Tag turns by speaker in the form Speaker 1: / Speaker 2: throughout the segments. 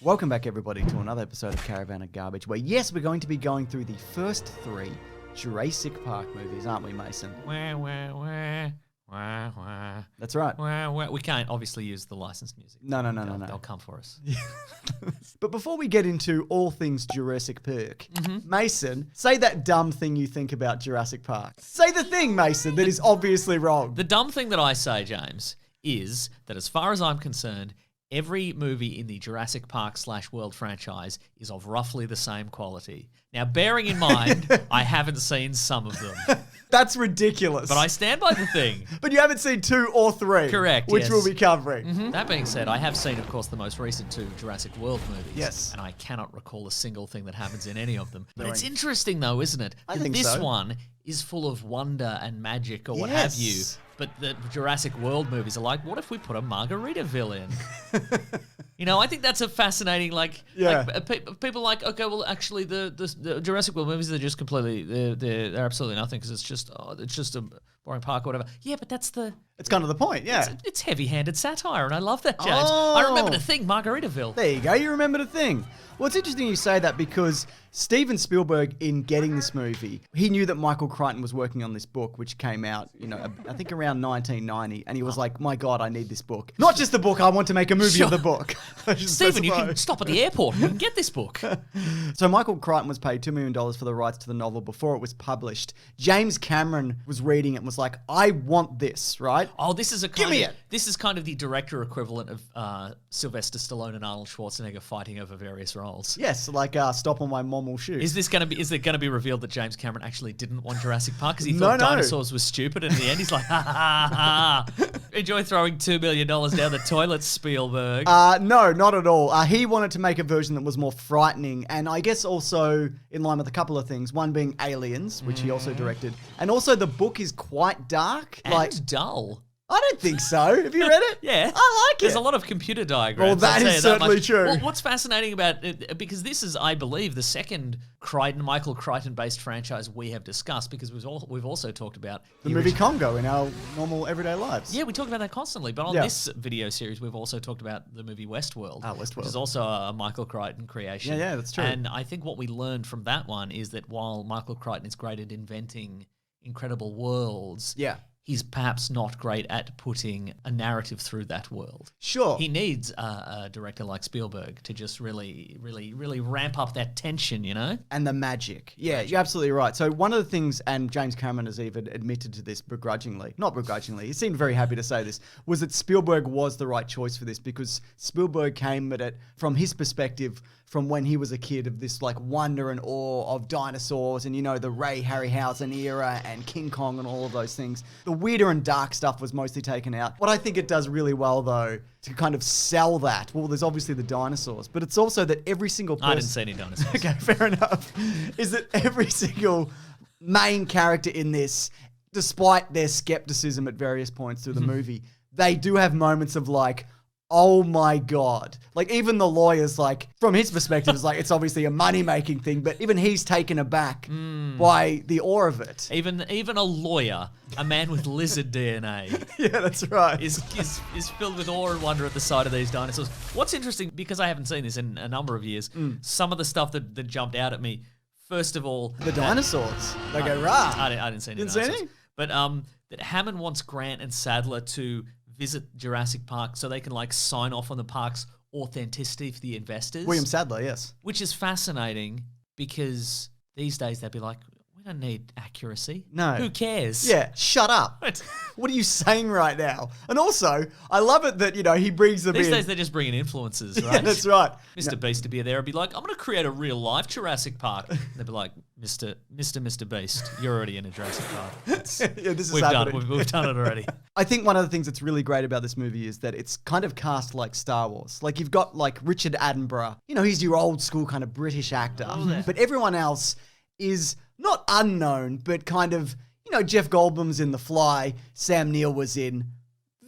Speaker 1: Welcome back, everybody, to another episode of Caravan of Garbage, where, yes, we're going to be going through the first 3 Jurassic Park movies, aren't we, Mason?
Speaker 2: Wah, wah, wah. Wah, wah.
Speaker 1: That's right.
Speaker 2: Wah, wah. We can't obviously use the licensed music.
Speaker 1: No.
Speaker 2: They'll come for us.
Speaker 1: But before we get into all things Jurassic Park, Mason, say that dumb thing you think about Jurassic Park. Say the thing, Mason, that is obviously wrong.
Speaker 2: The dumb thing that I say, James, is that as far as I'm concerned, every movie in the Jurassic Park / World franchise is of roughly the same quality. Now, bearing in mind, I haven't seen some of them.
Speaker 1: That's ridiculous.
Speaker 2: But I stand by the thing.
Speaker 1: But you haven't seen 2 or 3.
Speaker 2: Correct,
Speaker 1: Which
Speaker 2: yes.
Speaker 1: we'll be covering.
Speaker 2: That being said, I have seen, of course, the most recent 2 Jurassic World movies.
Speaker 1: Yes.
Speaker 2: And I cannot recall a single thing that happens in any of them. But
Speaker 1: No.
Speaker 2: it's interesting, though, isn't it?
Speaker 1: I
Speaker 2: that
Speaker 1: think
Speaker 2: this
Speaker 1: so.
Speaker 2: one is full of wonder and magic or what have you.
Speaker 1: Yes.
Speaker 2: But the Jurassic World movies are like, what if we put a Margaritaville in? You know, I think that's a fascinating, people are like, okay, well, actually, the Jurassic World movies, they're just completely, they're absolutely nothing because it's just a boring park or whatever. Yeah, but that's
Speaker 1: It's kind of the point, yeah.
Speaker 2: it's heavy-handed satire, and I love that, James.
Speaker 1: Oh.
Speaker 2: I remember the thing, Margaritaville.
Speaker 1: There you go. You remember the thing. Well, it's interesting you say that because Steven Spielberg, in getting this movie, he knew that Michael Crichton was working on this book, which came out, I think around 1990, and he was like, my God, I need this book. Not just the book, I want to make a movie of the book.
Speaker 2: Steven, you can stop at the airport and you can get this book.
Speaker 1: So Michael Crichton was paid $2 million for the rights to the novel before it was published. James Cameron was reading it and was like, I want this, right?
Speaker 2: Oh, this is
Speaker 1: Give me it.
Speaker 2: This is kind of the director equivalent of Sylvester Stallone and Arnold Schwarzenegger fighting over various roles.
Speaker 1: Yes, like Stop on My Mom Will Shoot.
Speaker 2: Is it going to be revealed that James Cameron actually didn't want Jurassic Park because he thought dinosaurs were stupid, and in the end he's like, ha ha ha ha. Enjoy throwing $2 million down the toilet, Spielberg.
Speaker 1: No, not at all. He wanted to make a version that was more frightening, and I guess also in line with a couple of things. One being Aliens, which he also directed, and also the book is quite dark,
Speaker 2: and dull.
Speaker 1: I don't think so. Have you read it?
Speaker 2: Yeah.
Speaker 1: I like it.
Speaker 2: There's a lot of computer diagrams.
Speaker 1: Well, that is certainly true.
Speaker 2: Well, what's fascinating about it, because this is, I believe, the second Michael Crichton-based franchise we have discussed, because we've also talked about
Speaker 1: the movie Congo in our normal everyday lives.
Speaker 2: Yeah, we talk about that constantly. But on this video series, we've also talked about the movie Westworld.
Speaker 1: Westworld.
Speaker 2: Which is also a Michael Crichton creation.
Speaker 1: Yeah, that's true.
Speaker 2: And I think what we learned from that one is that while Michael Crichton is great at inventing incredible worlds, he's perhaps not great at putting a narrative through that world.
Speaker 1: Sure.
Speaker 2: He needs a director like Spielberg to just really, really, really ramp up that tension, you know?
Speaker 1: And the magic. Yeah, you're absolutely right. So one of the things, and James Cameron has even admitted to this not begrudgingly, he seemed very happy to say this, was that Spielberg was the right choice for this because Spielberg came at it from his perspective from when he was a kid of this like wonder and awe of dinosaurs and, the Ray Harryhausen era and King Kong and all of those things. The weirder and dark stuff was mostly taken out. What I think it does really well, though, to kind of sell that, well, there's obviously the dinosaurs, but it's also that every single person...
Speaker 2: I didn't see any dinosaurs.
Speaker 1: Okay, fair enough. Is that every single main character in this, despite their skepticism at various points through the movie, they do have moments of like, oh my God. Like even the lawyer's like, from his perspective, it's like, it's obviously a money-making thing, but even he's taken aback by the awe of it.
Speaker 2: Even a lawyer, a man with lizard DNA.
Speaker 1: Yeah, that's right.
Speaker 2: Is filled with awe and wonder at the sight of these dinosaurs. What's interesting, because I haven't seen this in a number of years, some of the stuff that jumped out at me, first of all...
Speaker 1: The dinosaurs. They go, rah.
Speaker 2: I didn't see any
Speaker 1: Didn't see
Speaker 2: dinosaurs.
Speaker 1: any?
Speaker 2: But that Hammond wants Grant and Sadler to visit Jurassic Park so they can like sign off on the park's authenticity for the investors.
Speaker 1: William Sadler, yes.
Speaker 2: Which is fascinating because these days they'd be like, we don't need accuracy.
Speaker 1: No.
Speaker 2: Who cares?
Speaker 1: Yeah, shut up. What are you saying right now? And also, I love it that, he brings them
Speaker 2: These
Speaker 1: in.
Speaker 2: days they're just bringing influencers, right?
Speaker 1: Yeah, that's right.
Speaker 2: Mr. Beast to be there and be like, I'm going to create a real life Jurassic Park. And they'd be like, Mr. Beast, you're already in a Jurassic Park.
Speaker 1: Yeah, this is
Speaker 2: We've
Speaker 1: happening.
Speaker 2: done it already.
Speaker 1: I think one of the things that's really great about this movie is that it's kind of cast like Star Wars. Like you've got like Richard Attenborough. He's your old school kind of British actor. But everyone else is not unknown, but kind of, Jeff Goldblum's in The Fly. Sam Neill was in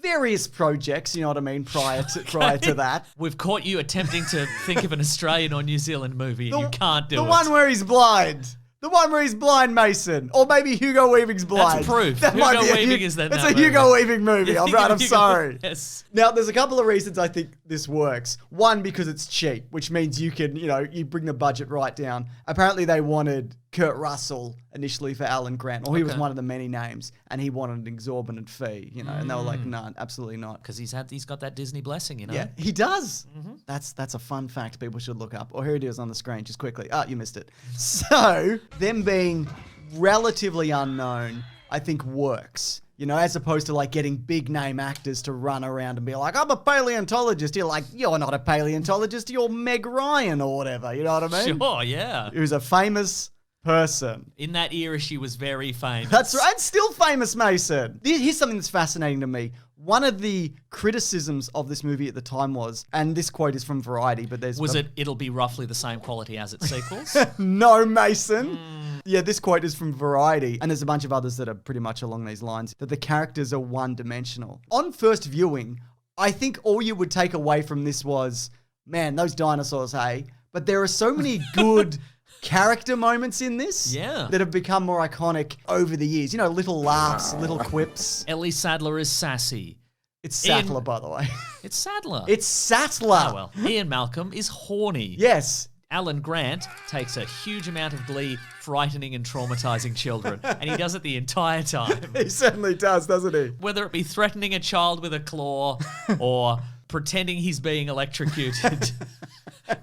Speaker 1: various projects, you know what I mean, prior to that.
Speaker 2: We've caught you attempting to think of an Australian or New Zealand movie and you can't do it.
Speaker 1: The one where he's blind. The one where he's blind, Mason. Or maybe Hugo Weaving's blind.
Speaker 2: That's proof.
Speaker 1: That might
Speaker 2: Hugo
Speaker 1: be
Speaker 2: Weaving is that.
Speaker 1: It's a Hugo Weaving movie.
Speaker 2: You
Speaker 1: I'm
Speaker 2: think
Speaker 1: right.
Speaker 2: of
Speaker 1: I'm
Speaker 2: Hugo-
Speaker 1: sorry.
Speaker 2: Yes.
Speaker 1: Now, there's a couple of reasons I think this works. One, because it's cheap, which means you can, you bring the budget right down. Apparently, they wanted Kurt Russell initially for Alan Grant, or he was one of the many names, and he wanted an exorbitant fee, and they were like, no, absolutely not.
Speaker 2: Because he's got that Disney blessing,
Speaker 1: Yeah, he does. That's a fun fact people should look up. Or here it is on the screen, just quickly. You missed it. So, them being relatively unknown, I think works. As opposed to like getting big name actors to run around and be like, I'm a paleontologist. You're like, you're not a paleontologist. You're Meg Ryan or whatever. You know what I mean?
Speaker 2: Sure, yeah.
Speaker 1: Who's a famous person.
Speaker 2: In that era, she was very famous.
Speaker 1: That's right. Still famous, Mason. Here's something that's fascinating to me. One of the criticisms of this movie at the time was, and this quote is from Variety, but there's...
Speaker 2: It'll be roughly the same quality as its sequels?
Speaker 1: No, Mason. Yeah, this quote is from Variety, and there's a bunch of others that are pretty much along these lines, that the characters are one-dimensional. On first viewing, I think all you would take away from this was, man, those dinosaurs, hey? But there are so many good... character moments in this that have become more iconic over the years. Little laughs, little quips.
Speaker 2: Ellie Sattler is sassy.
Speaker 1: It's Sattler, by the way.
Speaker 2: It's Sattler.
Speaker 1: It's Sattler.
Speaker 2: Oh, well. Ian Malcolm is horny.
Speaker 1: Yes.
Speaker 2: Alan Grant takes a huge amount of glee frightening and traumatizing children, and he does it the entire time.
Speaker 1: He certainly does, doesn't he?
Speaker 2: Whether it be threatening a child with a claw or pretending he's being electrocuted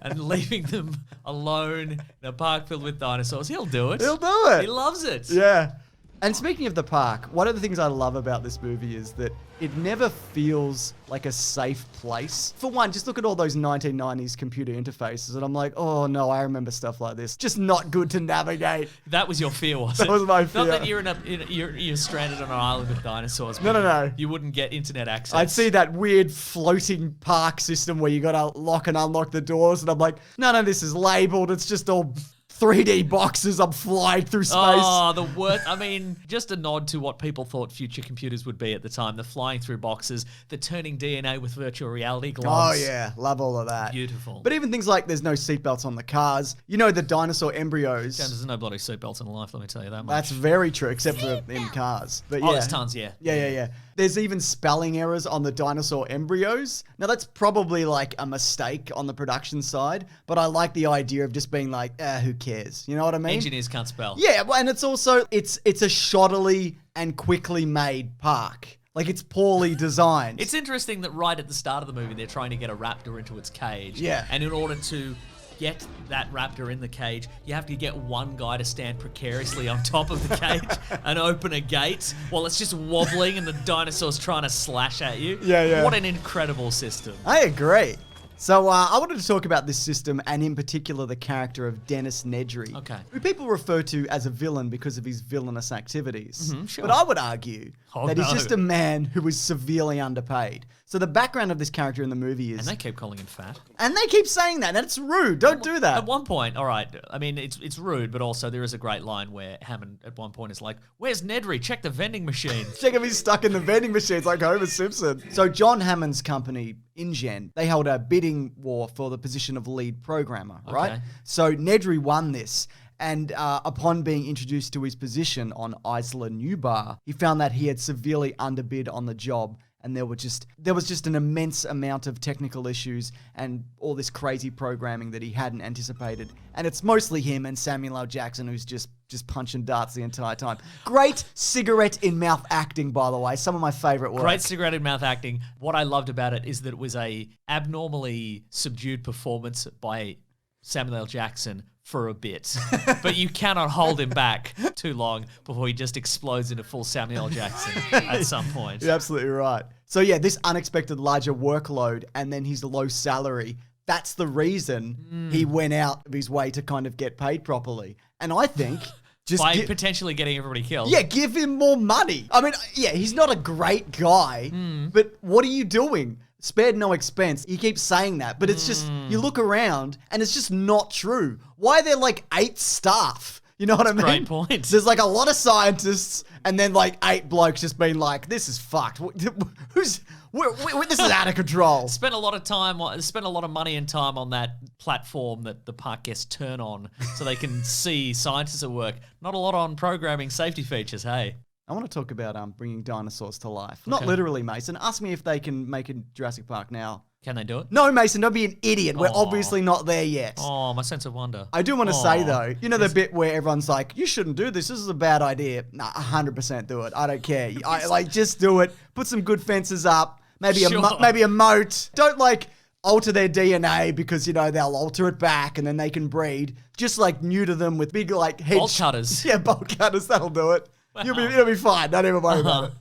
Speaker 2: and leaving them alone in a park filled with dinosaurs, he'll do it.
Speaker 1: He'll do it.
Speaker 2: He loves it.
Speaker 1: Yeah. And speaking of the park, one of the things I love about this movie is that it never feels like a safe place. For one, just look at all those 1990s computer interfaces, and I'm like, oh no, I remember stuff like this. Just not good to navigate.
Speaker 2: That was your fear, was it?
Speaker 1: That was my fear.
Speaker 2: Not that you're stranded on an island with dinosaurs.
Speaker 1: No.
Speaker 2: You wouldn't get internet access.
Speaker 1: I'd see that weird floating park system where you gotta lock and unlock the doors, and I'm like, none of this is labeled. It's just all 3D boxes. I'm flying through space.
Speaker 2: Oh, the worst. I mean, just a nod to what people thought future computers would be at the time. The flying through boxes, the turning DNA with virtual reality gloves.
Speaker 1: Oh, yeah. Love all of that.
Speaker 2: Beautiful.
Speaker 1: But even things like there's no seatbelts on the cars. The dinosaur embryos.
Speaker 2: There's no bloody seatbelts in life, let me tell you that much.
Speaker 1: That's very true, except for in cars. But yeah.
Speaker 2: Oh, there's tons, yeah.
Speaker 1: Yeah. There's even spelling errors on the dinosaur embryos. Now, that's probably like a mistake on the production side, but I like the idea of just being like, who cares? You know what I mean?
Speaker 2: Engineers can't spell.
Speaker 1: Yeah, and it's also, it's a shoddily and quickly made park. Like, it's poorly designed.
Speaker 2: It's interesting that right at the start of the movie, they're trying to get a raptor into its cage.
Speaker 1: Yeah.
Speaker 2: And in order to get that raptor in the cage, you have to get one guy to stand precariously on top of the cage and open a gate while it's just wobbling and the dinosaur's trying to slash at you.
Speaker 1: Yeah.
Speaker 2: What an incredible system.
Speaker 1: I agree. So I wanted to talk about this system, and in particular the character of Dennis Nedry, who people refer to as a villain because of his villainous activities.
Speaker 2: Sure.
Speaker 1: But I would argue that he's just a man who was severely underpaid. So the background of this character in the movie is...
Speaker 2: And they keep calling him fat.
Speaker 1: And they keep saying that, and it's rude. Don't do that.
Speaker 2: At one point, all right, I mean, it's rude, but also there is a great line where Hammond at one point is like, where's Nedry? Check the vending machine.
Speaker 1: Check if he's stuck in the vending machines like Homer Simpson. So John Hammond's company, InGen, they held a bidding war for the position of lead programmer, right?
Speaker 2: Okay.
Speaker 1: So Nedry won this. And upon being introduced to his position on Isla Newbar, he found that he had severely underbid on the job, and there was just an immense amount of technical issues and all this crazy programming that he hadn't anticipated. And it's mostly him and Samuel L. Jackson who's just punching darts the entire time. Great cigarette in mouth acting, by the way. Some of my favorite work.
Speaker 2: Great cigarette in mouth acting. What I loved about it is that it was a abnormally subdued performance by Samuel L. Jackson for a bit, but you cannot hold him back too long before he just explodes into full Samuel L. Jackson at some point.
Speaker 1: You're absolutely right. So yeah, this unexpected larger workload and then his low salary, that's the reason he went out of his way to kind of get paid properly. And I think...
Speaker 2: By potentially getting everybody killed.
Speaker 1: Yeah, give him more money. I mean, yeah, he's not a great guy, but what are you doing? Spared no expense. He keeps saying that, but it's just, you look around and it's just not true. Why are there like 8 staff? You know what I mean?
Speaker 2: Great point.
Speaker 1: There's like a lot of scientists and then like 8 blokes just being like, this is fucked. This is out of control.
Speaker 2: Spent a lot of money and time on that platform that the park guests turn on so they can see scientists at work. Not a lot on programming safety features, hey.
Speaker 1: I want to talk about bringing dinosaurs to life. Not literally, Mason. Ask me if they can make a Jurassic Park now.
Speaker 2: Can they do it?
Speaker 1: No, Mason, don't be an idiot. We're obviously not there yet.
Speaker 2: Oh, my sense of wonder.
Speaker 1: I do want to say, though, you know the bit where everyone's like, you shouldn't do this. This is a bad idea. Nah, 100% do it. I don't care. Just do it. Put some good fences up. Maybe a moat. Don't, alter their DNA because, they'll alter it back and then they can breed. Just, neuter them with big,
Speaker 2: bolt cutters.
Speaker 1: Yeah, bolt cutters. That'll do it. Wow. It'll be fine. Don't even worry about it.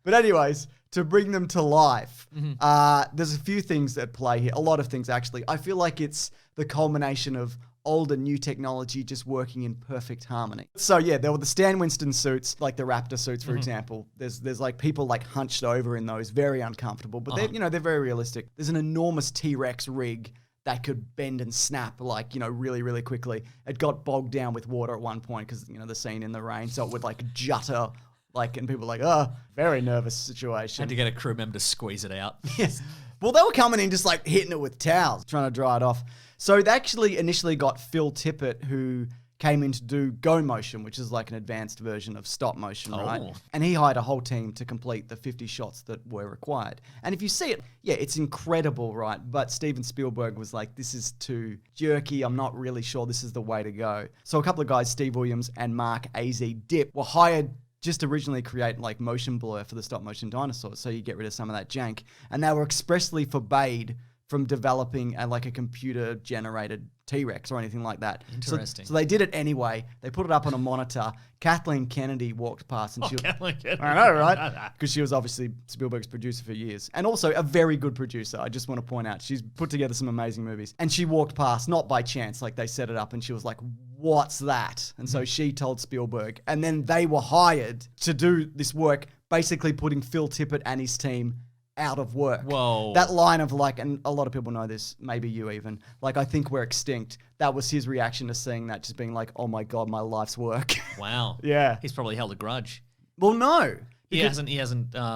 Speaker 1: But anyways, to bring them to life, there's a few things at play here. A lot of things, actually. I feel like it's the culmination of old and new technology just working in perfect harmony. So yeah, there were the Stan Winston suits, like the Raptor suits, for example. There's people hunched over in those, very uncomfortable, but they're very realistic. There's an enormous T-Rex rig that could bend and snap really, really quickly. It got bogged down with water at one point because, the scene in the rain, so it would jutter, and people were oh, very nervous situation.
Speaker 2: Had to get a crew member to squeeze it out.
Speaker 1: Yes. Well, they were coming in just hitting it with towels, trying to dry it off. So they actually initially got Phil Tippett, who came in to do Go Motion, which is an advanced version of stop motion, right? And he hired a whole team to complete the 50 shots that were required. And if you see it, yeah, it's incredible, right? But Steven Spielberg was like, this is too jerky. I'm not really sure this is the way to go. So a couple of guys, Steve Williams and Mark A.Z. Dipp, were hired just originally create motion blur for the stop motion dinosaurs, so you get rid of some of that jank. And they were expressly forbade from developing a computer generated T-Rex or anything like that.
Speaker 2: Interesting.
Speaker 1: So they did it anyway. They put it up on a monitor. Kathleen Kennedy walked past and
Speaker 2: Kathleen Kennedy.
Speaker 1: I know, right? Because she was obviously Spielberg's producer for years. And also a very good producer. I just want to point out, she's put together some amazing movies. And she walked past, not by chance, they set it up and she was like, what's that? And so she told Spielberg. And then they were hired to do this work, basically putting Phil Tippett and his team out of work.
Speaker 2: Whoa.
Speaker 1: That line of and a lot of people know this, maybe you even, I think we're extinct. That was his reaction to seeing that, just being oh my God, my life's work.
Speaker 2: Wow.
Speaker 1: Yeah.
Speaker 2: He's probably held a grudge.
Speaker 1: Well, no.
Speaker 2: He hasn't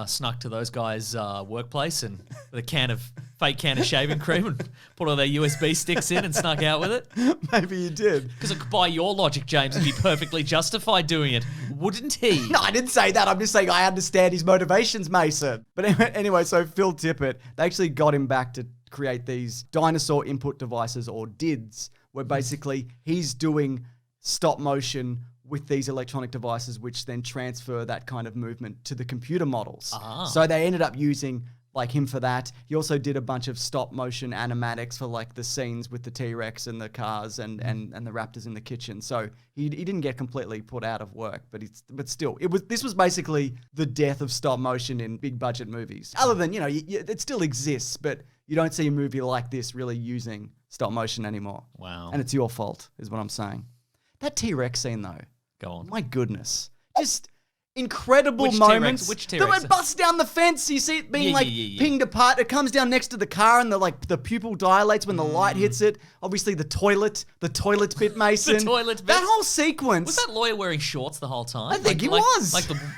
Speaker 2: snuck to those guys' workplace and with a fake can of shaving cream and put all their USB sticks in and snuck out with it.
Speaker 1: Maybe he did.
Speaker 2: Because by your logic, James, he'd be perfectly justified doing it, wouldn't he?
Speaker 1: No, I didn't say that. I'm just saying I understand his motivations, Mason. But anyway, so Phil Tippett, they actually got him back to create these dinosaur input devices, or DIDs, where basically he's doing stop motion with these electronic devices, which then transfer that kind of movement to the computer models. So they ended up using him for that. He also did a bunch of stop motion animatics for the scenes with the T-Rex and the cars and the raptors in the kitchen. So he didn't get completely put out of work, but still, this was basically the death of stop motion in big budget movies. Other than, it still exists, but you don't see a movie like this really using stop motion anymore.
Speaker 2: Wow.
Speaker 1: And it's your fault, is what I'm saying. That T-Rex scene, though.
Speaker 2: Go on.
Speaker 1: My goodness. Just incredible moments.
Speaker 2: Which T-Rex?
Speaker 1: That busts down the fence. You see it being pinged apart. It comes down next to the car and the pupil dilates when the light hits it. Obviously the toilet bit, Mason.
Speaker 2: The toilet bit.
Speaker 1: That whole sequence.
Speaker 2: Was that lawyer wearing shorts the whole time?
Speaker 1: I think he was.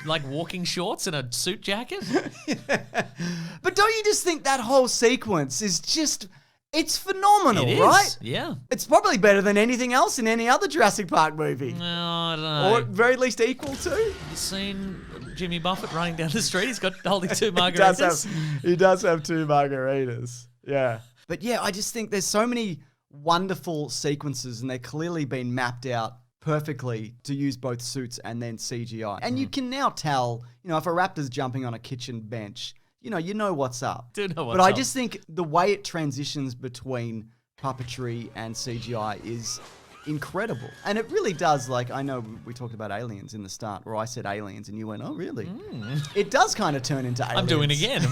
Speaker 2: Like walking shorts and a suit jacket?
Speaker 1: Yeah. But don't you just think that whole sequence is just... It's phenomenal,
Speaker 2: it is,
Speaker 1: right?
Speaker 2: Yeah.
Speaker 1: It's probably better than anything else in any other Jurassic Park movie.
Speaker 2: No, I don't know.
Speaker 1: Or at very least equal to.
Speaker 2: You seen Jimmy Buffett running down the street? He's got holding 2 margaritas.
Speaker 1: He does have 2 margaritas. Yeah. But yeah, I just think there's so many wonderful sequences and they're clearly been mapped out perfectly to use both suits and then CGI. And you can now tell, if a raptor's jumping on a kitchen bench, you know what's up.
Speaker 2: Do know what's
Speaker 1: but
Speaker 2: up.
Speaker 1: I just think the way it transitions between puppetry and CGI is incredible. And it really does, I know we talked about aliens in the start, where I said aliens and you went, oh, really? It does kind of turn into aliens.
Speaker 2: I'm doing it again.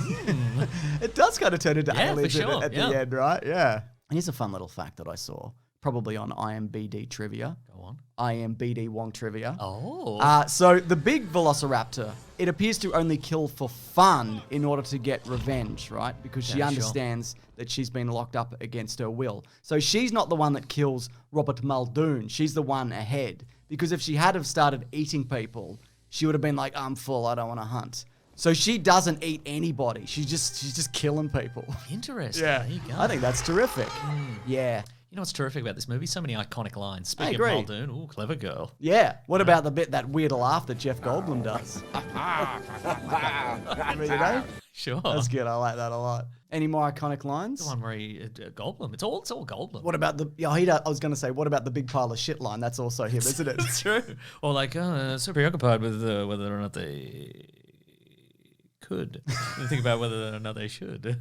Speaker 1: It does kind of turn into aliens
Speaker 2: for sure.
Speaker 1: at the end, right? Yeah. And here's a fun little fact that I saw, probably on IMBD Trivia.
Speaker 2: Go on.
Speaker 1: IMBD Wong Trivia.
Speaker 2: Oh.
Speaker 1: So the big Velociraptor, it appears to only kill for fun in order to get revenge, right? Because she understands that she's been locked up against her will. So she's not the one that kills Robert Muldoon. She's the one ahead because if she had have started eating people, she would have been like, I'm full, I don't want to hunt. So she doesn't eat anybody. She's just killing people.
Speaker 2: Interesting.
Speaker 1: Yeah.
Speaker 2: There you go.
Speaker 1: I think that's terrific. Yeah.
Speaker 2: You know what's terrific about this movie? So many iconic lines. Speaking
Speaker 1: agree.
Speaker 2: of Muldoon, ooh, clever girl.
Speaker 1: Yeah. What about the bit, that weird laugh that Jeff Goldblum does? You know?
Speaker 2: Sure.
Speaker 1: That's good. I like that a lot. Any more iconic lines?
Speaker 2: The one where he, Goldblum. It's all Goldblum.
Speaker 1: What about the? Yeah, I was going to say, what about the big pile of shit line? That's also him, isn't it?
Speaker 2: It's true. Or like, so preoccupied with whether or not they could. And think about whether or not they should.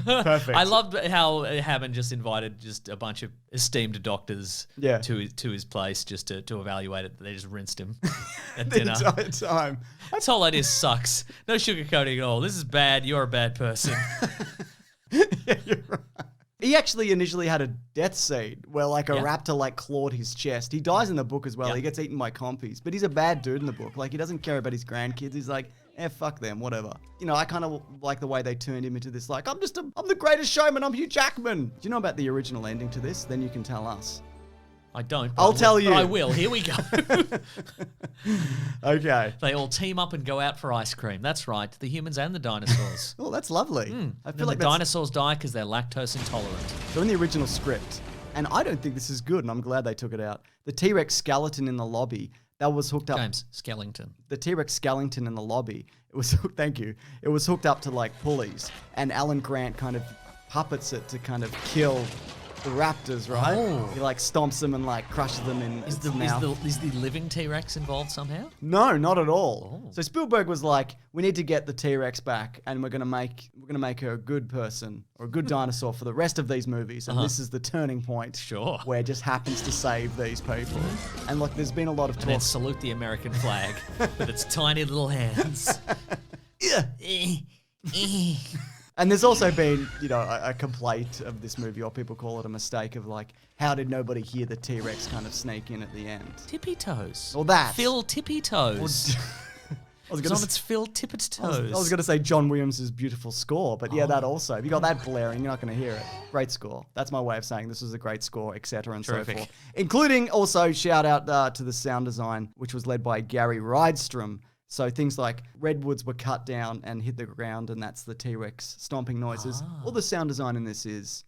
Speaker 1: Perfect.
Speaker 2: I loved how Hammond just invited just a bunch of esteemed doctors to his place just to evaluate it. They just rinsed him at
Speaker 1: The
Speaker 2: dinner.
Speaker 1: entire time.
Speaker 2: This whole idea sucks. No sugarcoating at all. This is bad. You're a bad person.
Speaker 1: Yeah, you're right. He actually initially had a death scene where like a raptor like clawed his chest. He dies in the book as well. He gets eaten by compies, but he's a bad dude in the book. Like he doesn't care about his grandkids. He's like, fuck them, whatever. You know, I kind of like the way they turned him into this like, I'm the greatest showman. I'm Hugh Jackman. Do you know about the original ending to this? Then you can tell us.
Speaker 2: I don't.
Speaker 1: I'll tell you.
Speaker 2: But I will. Here we go.
Speaker 1: Okay.
Speaker 2: They all team up and go out for ice cream. That's right. The humans and the dinosaurs.
Speaker 1: Oh, that's lovely. I feel like
Speaker 2: the dinosaurs die because they're lactose intolerant.
Speaker 1: So in the original script, and I don't think this is good, and I'm glad they took it out, the T-Rex skeleton in the lobby, that was hooked up.
Speaker 2: James Skellington.
Speaker 1: The T-Rex skeleton in the lobby, it was, thank you, it was hooked up to like pulleys, and Alan Grant kind of puppets it to kind of kill the raptors, right?
Speaker 2: Oh.
Speaker 1: He like stomps them and like crushes them in
Speaker 2: Is
Speaker 1: its mouth.
Speaker 2: the living T-Rex involved somehow?
Speaker 1: No, not at all.
Speaker 2: Oh.
Speaker 1: So Spielberg was like, we need to get the T-Rex back, and we're gonna make her a good person or a good dinosaur for the rest of these movies, and this is the turning point.
Speaker 2: Sure.
Speaker 1: Where it just happens to save these people. And look, there's been a lot of
Speaker 2: And
Speaker 1: talk.
Speaker 2: then salute the American flag with its tiny little hands.
Speaker 1: And there's also been, you know, a complaint of this movie, or people call it a mistake of like, how did nobody hear the T-Rex kind of sneak in at the end?
Speaker 2: Tippy toes.
Speaker 1: Or that.
Speaker 2: Phil Tippy toes.
Speaker 1: I was
Speaker 2: It's
Speaker 1: gonna
Speaker 2: on
Speaker 1: s-
Speaker 2: its Phil Tippet toes.
Speaker 1: I was going to say John Williams' beautiful score, but yeah, that also. If you got that blaring, you're not going to hear it. Great score. That's my way of saying this was a great score, etc. and
Speaker 2: Terrific.
Speaker 1: so forth. Including also shout out to the sound design, which was led by Gary Rydstrom. So things like redwoods were cut down and hit the ground, and that's the T-Rex stomping noises. All the sound design in this is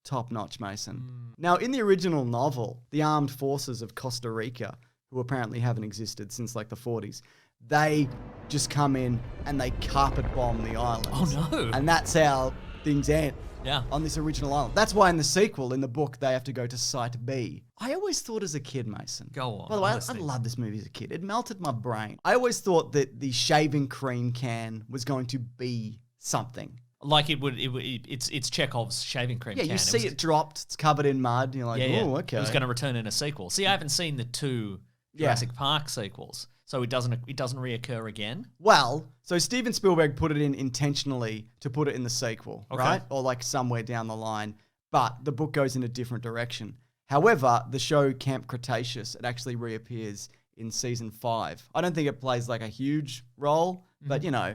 Speaker 1: top-notch, Mason. Now, in the original novel, the armed forces of Costa Rica, who apparently haven't existed since like the 40s, they just come in and they carpet bomb the island.
Speaker 2: Oh, no.
Speaker 1: And that's how things end.
Speaker 2: Yeah.
Speaker 1: On this original island. That's why in the sequel, in the book, they have to go to Site B. I always thought as a kid, Mason.
Speaker 2: Go on,
Speaker 1: By the way, I
Speaker 2: honestly.
Speaker 1: loved this movie as a kid. It melted my brain. I always thought that the shaving cream can was going to be something.
Speaker 2: Like it's Chekhov's shaving cream
Speaker 1: Yeah,
Speaker 2: can.
Speaker 1: you see it dropped, it's covered in mud, and you're like, oh, okay.
Speaker 2: It was going to return in a sequel. See, I haven't seen the two Jurassic Park sequels, so it doesn't reoccur again.
Speaker 1: Well, so Steven Spielberg put it in intentionally to put it in the sequel, right? Or like somewhere down the line. But the book goes in a different direction. However, the show Camp Cretaceous, it actually reappears in season 5. I don't think it plays like a huge role, but you know,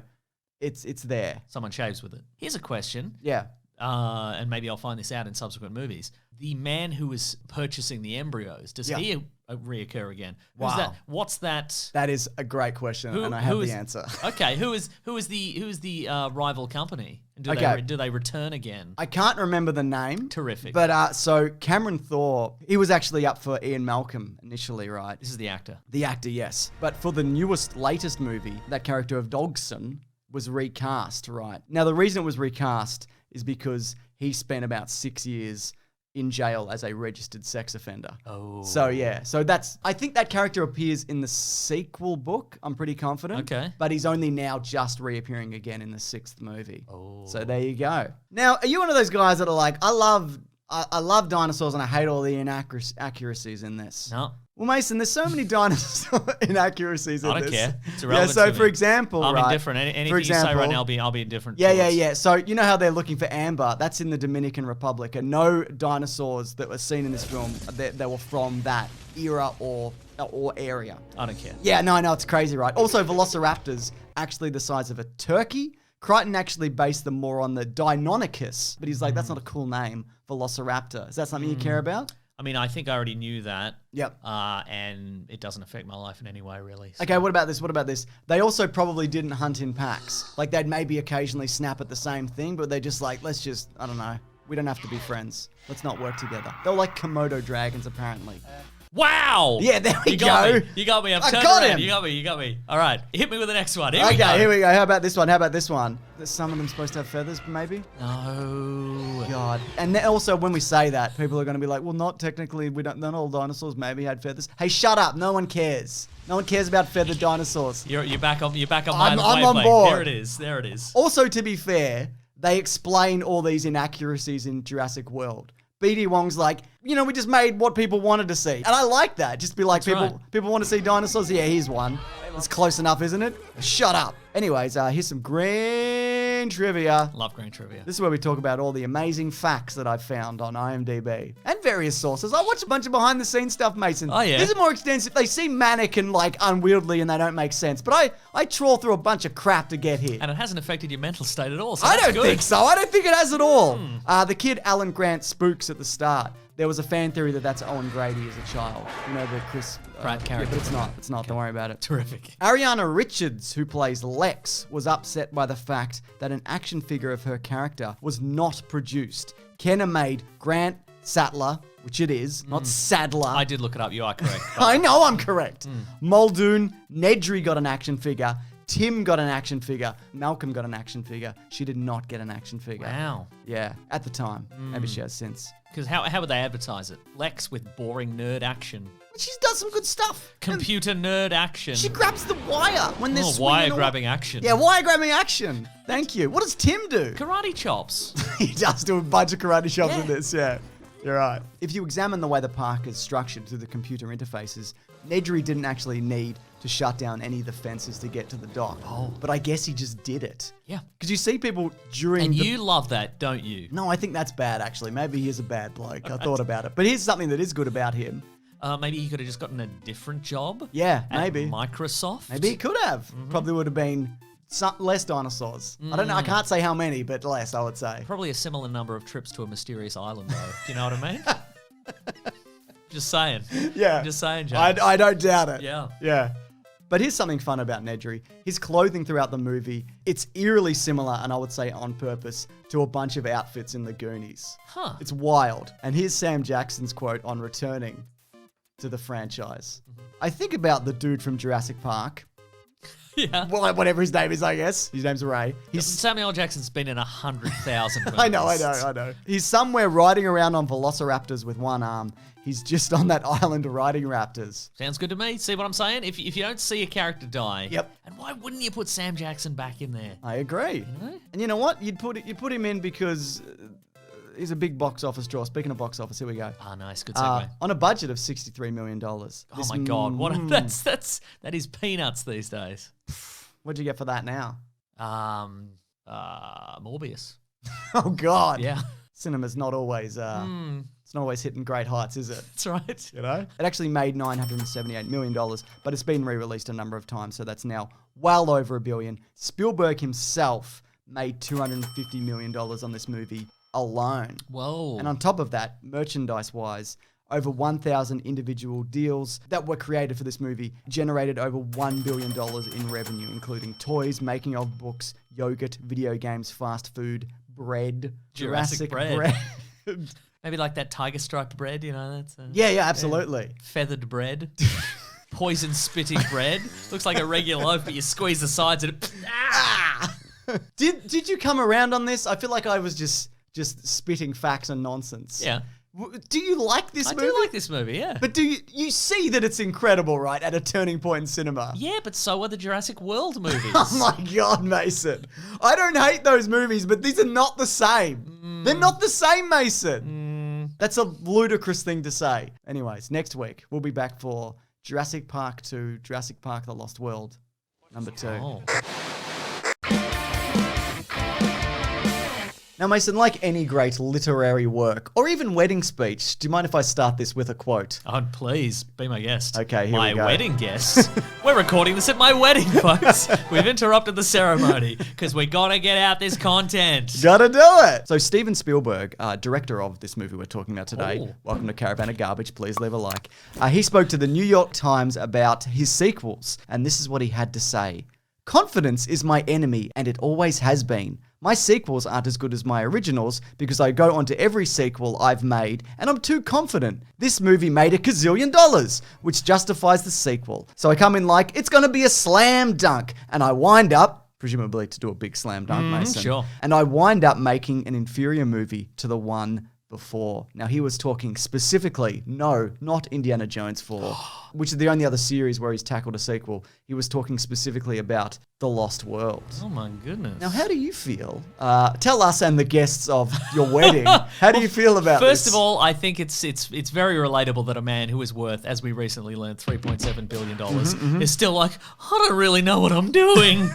Speaker 1: it's there.
Speaker 2: Someone shaves with it. Here's a question.
Speaker 1: Yeah.
Speaker 2: And maybe I'll find this out in subsequent movies. The man who was purchasing the embryos, does he reoccur again? Who's
Speaker 1: Wow.
Speaker 2: that? What's that?
Speaker 1: That is a great question, and I have the answer.
Speaker 2: Okay, who is the rival company? Do they return again?
Speaker 1: I can't remember the name.
Speaker 2: Terrific.
Speaker 1: But so Cameron Thorpe, he was actually up for Ian Malcolm initially, right?
Speaker 2: This is the actor.
Speaker 1: The actor, yes. But for the latest movie, that character of Dodgson was recast, right? Now, the reason it was recast is because he spent about 6 years in jail as a registered sex offender.
Speaker 2: Oh.
Speaker 1: So, yeah. So I think that character appears in the sequel book, I'm pretty confident.
Speaker 2: Okay.
Speaker 1: But he's only now just reappearing again in the 6th movie.
Speaker 2: Oh.
Speaker 1: So there you go. Now, are you one of those guys that are like, I love dinosaurs and I hate all the inaccuracies in this?
Speaker 2: No.
Speaker 1: Well, Mason, there's so many dinosaur inaccuracies in this.
Speaker 2: I don't care. It's irrelevant
Speaker 1: so
Speaker 2: to me.
Speaker 1: for example,
Speaker 2: I'm
Speaker 1: right?
Speaker 2: indifferent. Anything
Speaker 1: for
Speaker 2: you say
Speaker 1: example,
Speaker 2: right now, I'll be indifferent.
Speaker 1: Yeah.
Speaker 2: towards.
Speaker 1: So you know how they're looking for amber? That's in the Dominican Republic, and no dinosaurs that were seen in this film that were from that era or area.
Speaker 2: I don't care.
Speaker 1: Yeah, no, it's crazy, right? Also, velociraptors actually the size of a turkey. Crichton actually based them more on the Deinonychus, but he's like, that's not a cool name, Velociraptor. Is that something you care about?
Speaker 2: I mean, I think I already knew that.
Speaker 1: Yep.
Speaker 2: And it doesn't affect my life in any way, really. So.
Speaker 1: Okay, what about this? They also probably didn't hunt in packs. Like, they'd maybe occasionally snap at the same thing, but they're just like, let's just, I don't know. We don't have to be friends. Let's not work together. They're like Komodo dragons, apparently.
Speaker 2: Wow!
Speaker 1: Yeah, there we go.
Speaker 2: You got me. I'm
Speaker 1: I
Speaker 2: turned
Speaker 1: got
Speaker 2: around.
Speaker 1: him.
Speaker 2: You got me. All right, hit me with the next one. Here
Speaker 1: we go. How about this one? There's some of them supposed to have feathers, maybe?
Speaker 2: No.
Speaker 1: God. And then also, when we say that, people are going to be like, well, not technically, not all dinosaurs maybe had feathers. Hey, shut up. No one cares. No one cares about feathered dinosaurs.
Speaker 2: You're back on my
Speaker 1: I'm on
Speaker 2: wavelength.
Speaker 1: board.
Speaker 2: There it is.
Speaker 1: Also, to be fair, they explain all these inaccuracies in Jurassic World. BD Wong's like, we just made what people wanted to see. And I like that. Just be like, people want to see dinosaurs? Yeah, here's one. It's close enough, isn't it? Shut up. Anyways, here's some green trivia.
Speaker 2: Love green trivia.
Speaker 1: This is where we talk about all the amazing facts that I've found on IMDb and various sources. I watch a bunch of behind-the-scenes stuff, Mason.
Speaker 2: Oh, yeah?
Speaker 1: These are more extensive. They seem manic and, unwieldy and they don't make sense. But I trawl through a bunch of crap to get here.
Speaker 2: And it hasn't affected your mental state at all, so
Speaker 1: I
Speaker 2: that's
Speaker 1: don't
Speaker 2: good.
Speaker 1: think so. I don't think it has at all. The kid Alan Grant spooks at the start. There was a fan theory that that's Owen Grady as a child. The Chris
Speaker 2: Pratt character.
Speaker 1: Yeah, but it's not. Don't worry about it.
Speaker 2: Terrific.
Speaker 1: Ariana Richards, who plays Lex, was upset by the fact that an action figure of her character was not produced. Kenner made Grant Sattler, which it is, not Sadler.
Speaker 2: I did look it up. You are correct.
Speaker 1: I know I'm correct. Muldoon, Nedry got an action figure. Tim got an action figure. Malcolm got an action figure. She did not get an action figure.
Speaker 2: Wow.
Speaker 1: Yeah, at the time. Maybe she has since.
Speaker 2: Because how would they advertise it? Lex with boring nerd action.
Speaker 1: She's done some good stuff.
Speaker 2: Computer nerd action.
Speaker 1: She grabs the wire when they're swinging
Speaker 2: wire
Speaker 1: away.
Speaker 2: grabbing action.
Speaker 1: Yeah, wire grabbing action. Thank you. What does Tim do?
Speaker 2: Karate chops.
Speaker 1: He does do a bunch of karate chops
Speaker 2: Yeah.
Speaker 1: in this, yeah. You're right. If you examine the way the park is structured through the computer interfaces, Nedry didn't actually need to shut down any of the fences to get to the dock.
Speaker 2: Oh.
Speaker 1: But I guess he just did it.
Speaker 2: Yeah.
Speaker 1: Because you see people during
Speaker 2: And you love that, don't you?
Speaker 1: No, I think that's bad, actually. Maybe he is a bad bloke. I thought about it. But here's something that is good about him.
Speaker 2: Maybe he could have just gotten a different job.
Speaker 1: Yeah,
Speaker 2: at
Speaker 1: maybe.
Speaker 2: Microsoft.
Speaker 1: Maybe he could have. Probably would have been less dinosaurs. I don't know. I can't say how many, but less, I would say.
Speaker 2: Probably a similar number of trips to a mysterious island, though. Do you know what I mean? Just saying.
Speaker 1: Yeah.
Speaker 2: Just saying, James.
Speaker 1: I don't doubt it.
Speaker 2: Yeah.
Speaker 1: Yeah. But here's something fun about Nedry. His clothing throughout the movie, it's eerily similar, and I would say on purpose, to a bunch of outfits in the Goonies.
Speaker 2: Huh.
Speaker 1: It's wild. And here's Sam Jackson's quote on returning to the franchise. I think about the dude from Jurassic Park.
Speaker 2: Yeah.
Speaker 1: Well, whatever his name is, I guess. His name's Ray.
Speaker 2: Samuel L. Jackson's been in 100,000 movies.
Speaker 1: I know. He's somewhere riding around on velociraptors with one arm. He's just on that island riding raptors.
Speaker 2: Sounds good to me. See what I'm saying? If you don't see a character die,
Speaker 1: Yep.
Speaker 2: and why wouldn't you put Sam Jackson back in there?
Speaker 1: I agree.
Speaker 2: You know?
Speaker 1: And you know what? You'd put him in because he's a big box office draw. Speaking of box office, here we go.
Speaker 2: Ah, nice. Good segue.
Speaker 1: On a budget of $63 million.
Speaker 2: Oh my God. That is peanuts these days.
Speaker 1: What'd you get for that now?
Speaker 2: Morbius.
Speaker 1: Oh, God.
Speaker 2: Yeah.
Speaker 1: Cinema's not always... It's not always hitting great heights, is it?
Speaker 2: That's right.
Speaker 1: You know? It actually made $978 million, but it's been re-released a number of times, so that's now well over $1 billion. Spielberg himself made $250 million on this movie alone.
Speaker 2: Whoa.
Speaker 1: And on top of that, merchandise-wise, over 1,000 individual deals that were created for this movie generated over $1 billion in revenue, including toys, making of books, yogurt, video games, fast food, bread,
Speaker 2: Jurassic bread. Maybe like that tiger striped bread, you know? That's
Speaker 1: yeah, absolutely.
Speaker 2: Feathered bread. Poison spitting bread. Looks like a regular loaf, but you squeeze the sides and it...
Speaker 1: Did you come around on this? I feel like I was just spitting facts and nonsense.
Speaker 2: Yeah.
Speaker 1: Do you like this movie?
Speaker 2: I do like this movie, yeah.
Speaker 1: But do you see that it's incredible, right? At a turning point in cinema.
Speaker 2: Yeah, but so are the Jurassic World movies.
Speaker 1: Oh my God, Mason. I don't hate those movies, but these are not the same. They're not the same, Mason. That's a ludicrous thing to say. Anyways, next week, we'll be back for Jurassic Park II, Jurassic Park The Lost World, number 2.
Speaker 2: Oh.
Speaker 1: Now, Mason, like any great literary work or even wedding speech, do you mind if I start this with a quote?
Speaker 2: Oh, please, be my guest.
Speaker 1: Okay, here
Speaker 2: my
Speaker 1: we go.
Speaker 2: wedding guest. We're recording this at my wedding, folks. We've interrupted the ceremony because we got to get out this content.
Speaker 1: Gotta do it. So Steven Spielberg, director of this movie we're talking about today,
Speaker 2: Oh.
Speaker 1: welcome to Caravan of Garbage, please leave a like. He spoke to the New York Times about his sequels, and this is what he had to say. Confidence is my enemy, and it always has been. My sequels aren't as good as my originals because I go onto every sequel I've made and I'm too confident. This movie made $1 gazillion, which justifies the sequel. So I come in like, it's gonna be a slam dunk, and I wind up, presumably to do a big slam dunk, Mason.
Speaker 2: Sure.
Speaker 1: And I wind up making an inferior movie to the one before. Now, he was talking specifically, no, not Indiana Jones 4, which is the only other series where he's tackled a sequel. He was talking specifically about The Lost World.
Speaker 2: Oh my goodness.
Speaker 1: Now, how do you feel? Tell us and the guests of your wedding, how do you feel about this?
Speaker 2: First of all, I think it's very relatable that a man who is worth, as we recently learned, $3.7 billion is still like, I don't really know what I'm doing.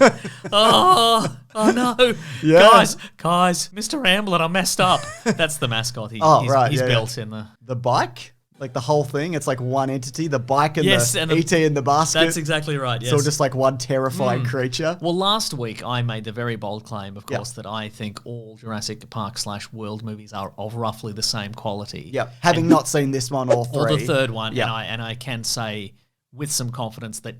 Speaker 2: oh no.
Speaker 1: Yeah.
Speaker 2: Guys, Mr. Ambler, I messed up. That's the mascot he's built in the...
Speaker 1: The bike? Like the whole thing? It's like one entity, the bike and
Speaker 2: Yes,
Speaker 1: the
Speaker 2: and the-
Speaker 1: E.T. in the basket.
Speaker 2: That's exactly right, yes.
Speaker 1: It's all just like one terrifying creature.
Speaker 2: Well, last week I made the very bold claim, of course, that I think all Jurassic Park/World movies are of roughly the same quality.
Speaker 1: Yep. Having not seen this one or three.
Speaker 2: Or the third one,
Speaker 1: Yep.
Speaker 2: and I can say with some confidence that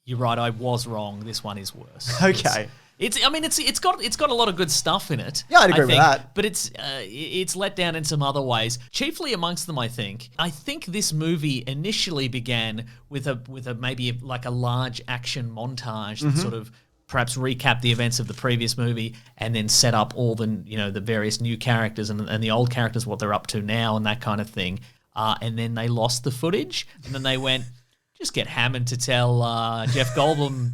Speaker 2: you're right, I was wrong. This one is worse.
Speaker 1: Okay.
Speaker 2: It's got a lot of good stuff in it.
Speaker 1: Yeah, I'd agree with that.
Speaker 2: But it's let down in some other ways. Chiefly amongst them, I think this movie initially began with a maybe like a large action montage that sort of perhaps recap the events of the previous movie and then set up all the various new characters and the old characters, what they're up to now and that kind of thing. And then they lost the footage and then they went, just get Hammond to tell Jeff Goldblum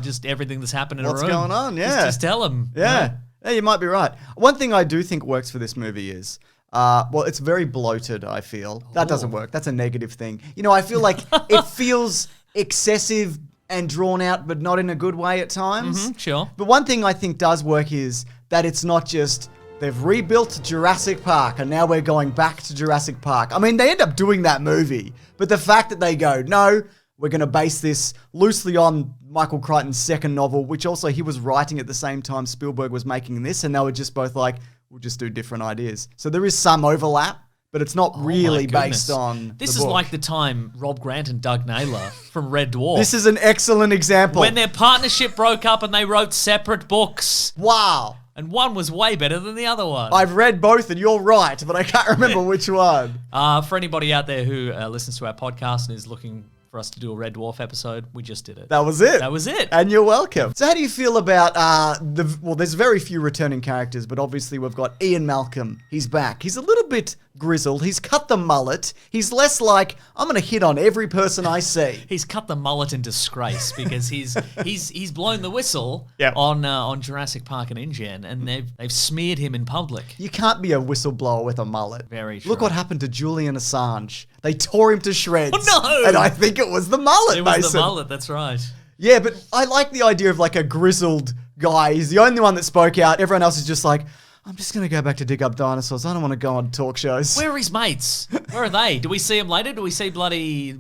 Speaker 2: just everything that's happened in
Speaker 1: What's
Speaker 2: a room.
Speaker 1: going on? Yeah.
Speaker 2: Just tell him.
Speaker 1: Yeah. Yeah, you might be right. One thing I do think works for this movie is, it's very bloated, I feel. That doesn't work. That's a negative thing. I feel like it feels excessive and drawn out, but not in a good way at times.
Speaker 2: Sure.
Speaker 1: But one thing I think does work is that it's not just, they've rebuilt Jurassic Park and now we're going back to Jurassic Park. I mean, they end up doing that movie, but the fact that they go, no, we're going to base this loosely on Michael Crichton's second novel, which also he was writing at the same time Spielberg was making this, and they were just both like, we'll just do different ideas. So there is some overlap, but it's not really based on
Speaker 2: This
Speaker 1: the
Speaker 2: is
Speaker 1: book.
Speaker 2: like the time Rob Grant and Doug Naylor from Red Dwarf.
Speaker 1: This is an excellent example.
Speaker 2: when their partnership broke up and they wrote separate books.
Speaker 1: Wow.
Speaker 2: And one was way better than the other one.
Speaker 1: I've read both and you're right, but I can't remember which one.
Speaker 2: For anybody out there who listens to our podcast and is looking for us to do a Red Dwarf episode, we just did it.
Speaker 1: That was it.
Speaker 2: That was it.
Speaker 1: And you're welcome. So how do you feel about there's very few returning characters, but obviously we've got Ian Malcolm. He's back. He's a little bit grizzled. He's cut the mullet. He's less like, I'm going to hit on every person I see.
Speaker 2: He's cut the mullet in disgrace because he's blown the whistle
Speaker 1: Yep.
Speaker 2: on Jurassic Park and InGen, and they've smeared him in public.
Speaker 1: You can't be a whistleblower with a mullet.
Speaker 2: Very true.
Speaker 1: Look what happened to Julian Assange. They tore him to shreds.
Speaker 2: Oh, no!
Speaker 1: And I think it was the mullet,
Speaker 2: It was
Speaker 1: Mason.
Speaker 2: the mullet, that's right.
Speaker 1: Yeah, but I like the idea of like a grizzled guy. He's the only one that spoke out. Everyone else is just like, I'm just going to go back to dig up dinosaurs. I don't want to go on talk shows.
Speaker 2: Where are his mates? Where are they? Do we see him later? Do we see bloody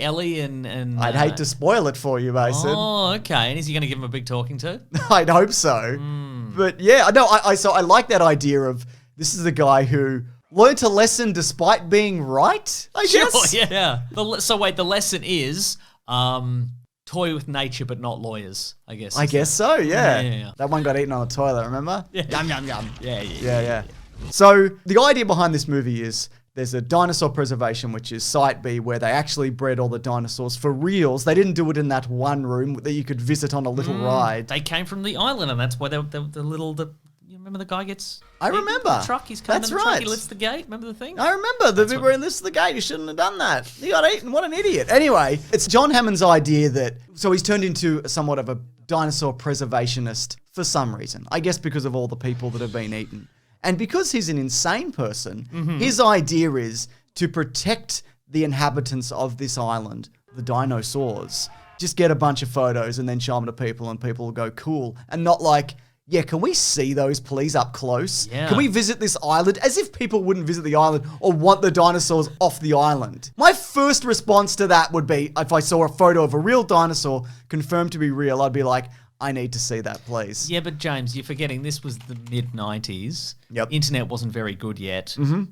Speaker 2: Ellie and
Speaker 1: I'd hate to spoil it for you, Mason.
Speaker 2: Oh, okay. And is he going to give him a big talking to?
Speaker 1: I'd hope so. But yeah, no, I like that idea of this is a guy who learned a lesson despite being right, I guess.
Speaker 2: Sure, yeah. So wait, the lesson is toy with nature but not lawyers, I guess.
Speaker 1: I guess so, yeah.
Speaker 2: Yeah.
Speaker 1: That one got eaten on the toilet, remember?
Speaker 2: Yeah.
Speaker 1: Yum, yum, yum.
Speaker 2: Yeah.
Speaker 1: So the idea behind this movie is there's a dinosaur preservation, which is Site B, where they actually bred all the dinosaurs for reals. They didn't do it in that one room that you could visit on a little ride.
Speaker 2: They came from the island, and that's why the you remember the guy gets...
Speaker 1: I
Speaker 2: eaten
Speaker 1: remember.
Speaker 2: in the truck, he's coming
Speaker 1: That's
Speaker 2: in the truck,
Speaker 1: right.
Speaker 2: he lifts the gate, remember the thing?
Speaker 1: I remember the bit where he lifts the gate. You shouldn't have done that. He got eaten. What an idiot. Anyway, it's John Hammond's idea so he's turned into somewhat of a dinosaur preservationist for some reason. I guess because of all the people that have been eaten. And because he's an insane person, his idea is to protect the inhabitants of this island, the dinosaurs. Just get a bunch of photos and then show them to people and people will go, cool. And not like, yeah, can we see those please up close?
Speaker 2: Yeah.
Speaker 1: Can we visit this island? As if people wouldn't visit the island or want the dinosaurs off the island. My first response to that would be, if I saw a photo of a real dinosaur confirmed to be real, I'd be like, I need to see that, please.
Speaker 2: Yeah, but James, you're forgetting this was the mid-90s.
Speaker 1: Yep.
Speaker 2: Internet wasn't very good yet. Mm-hmm.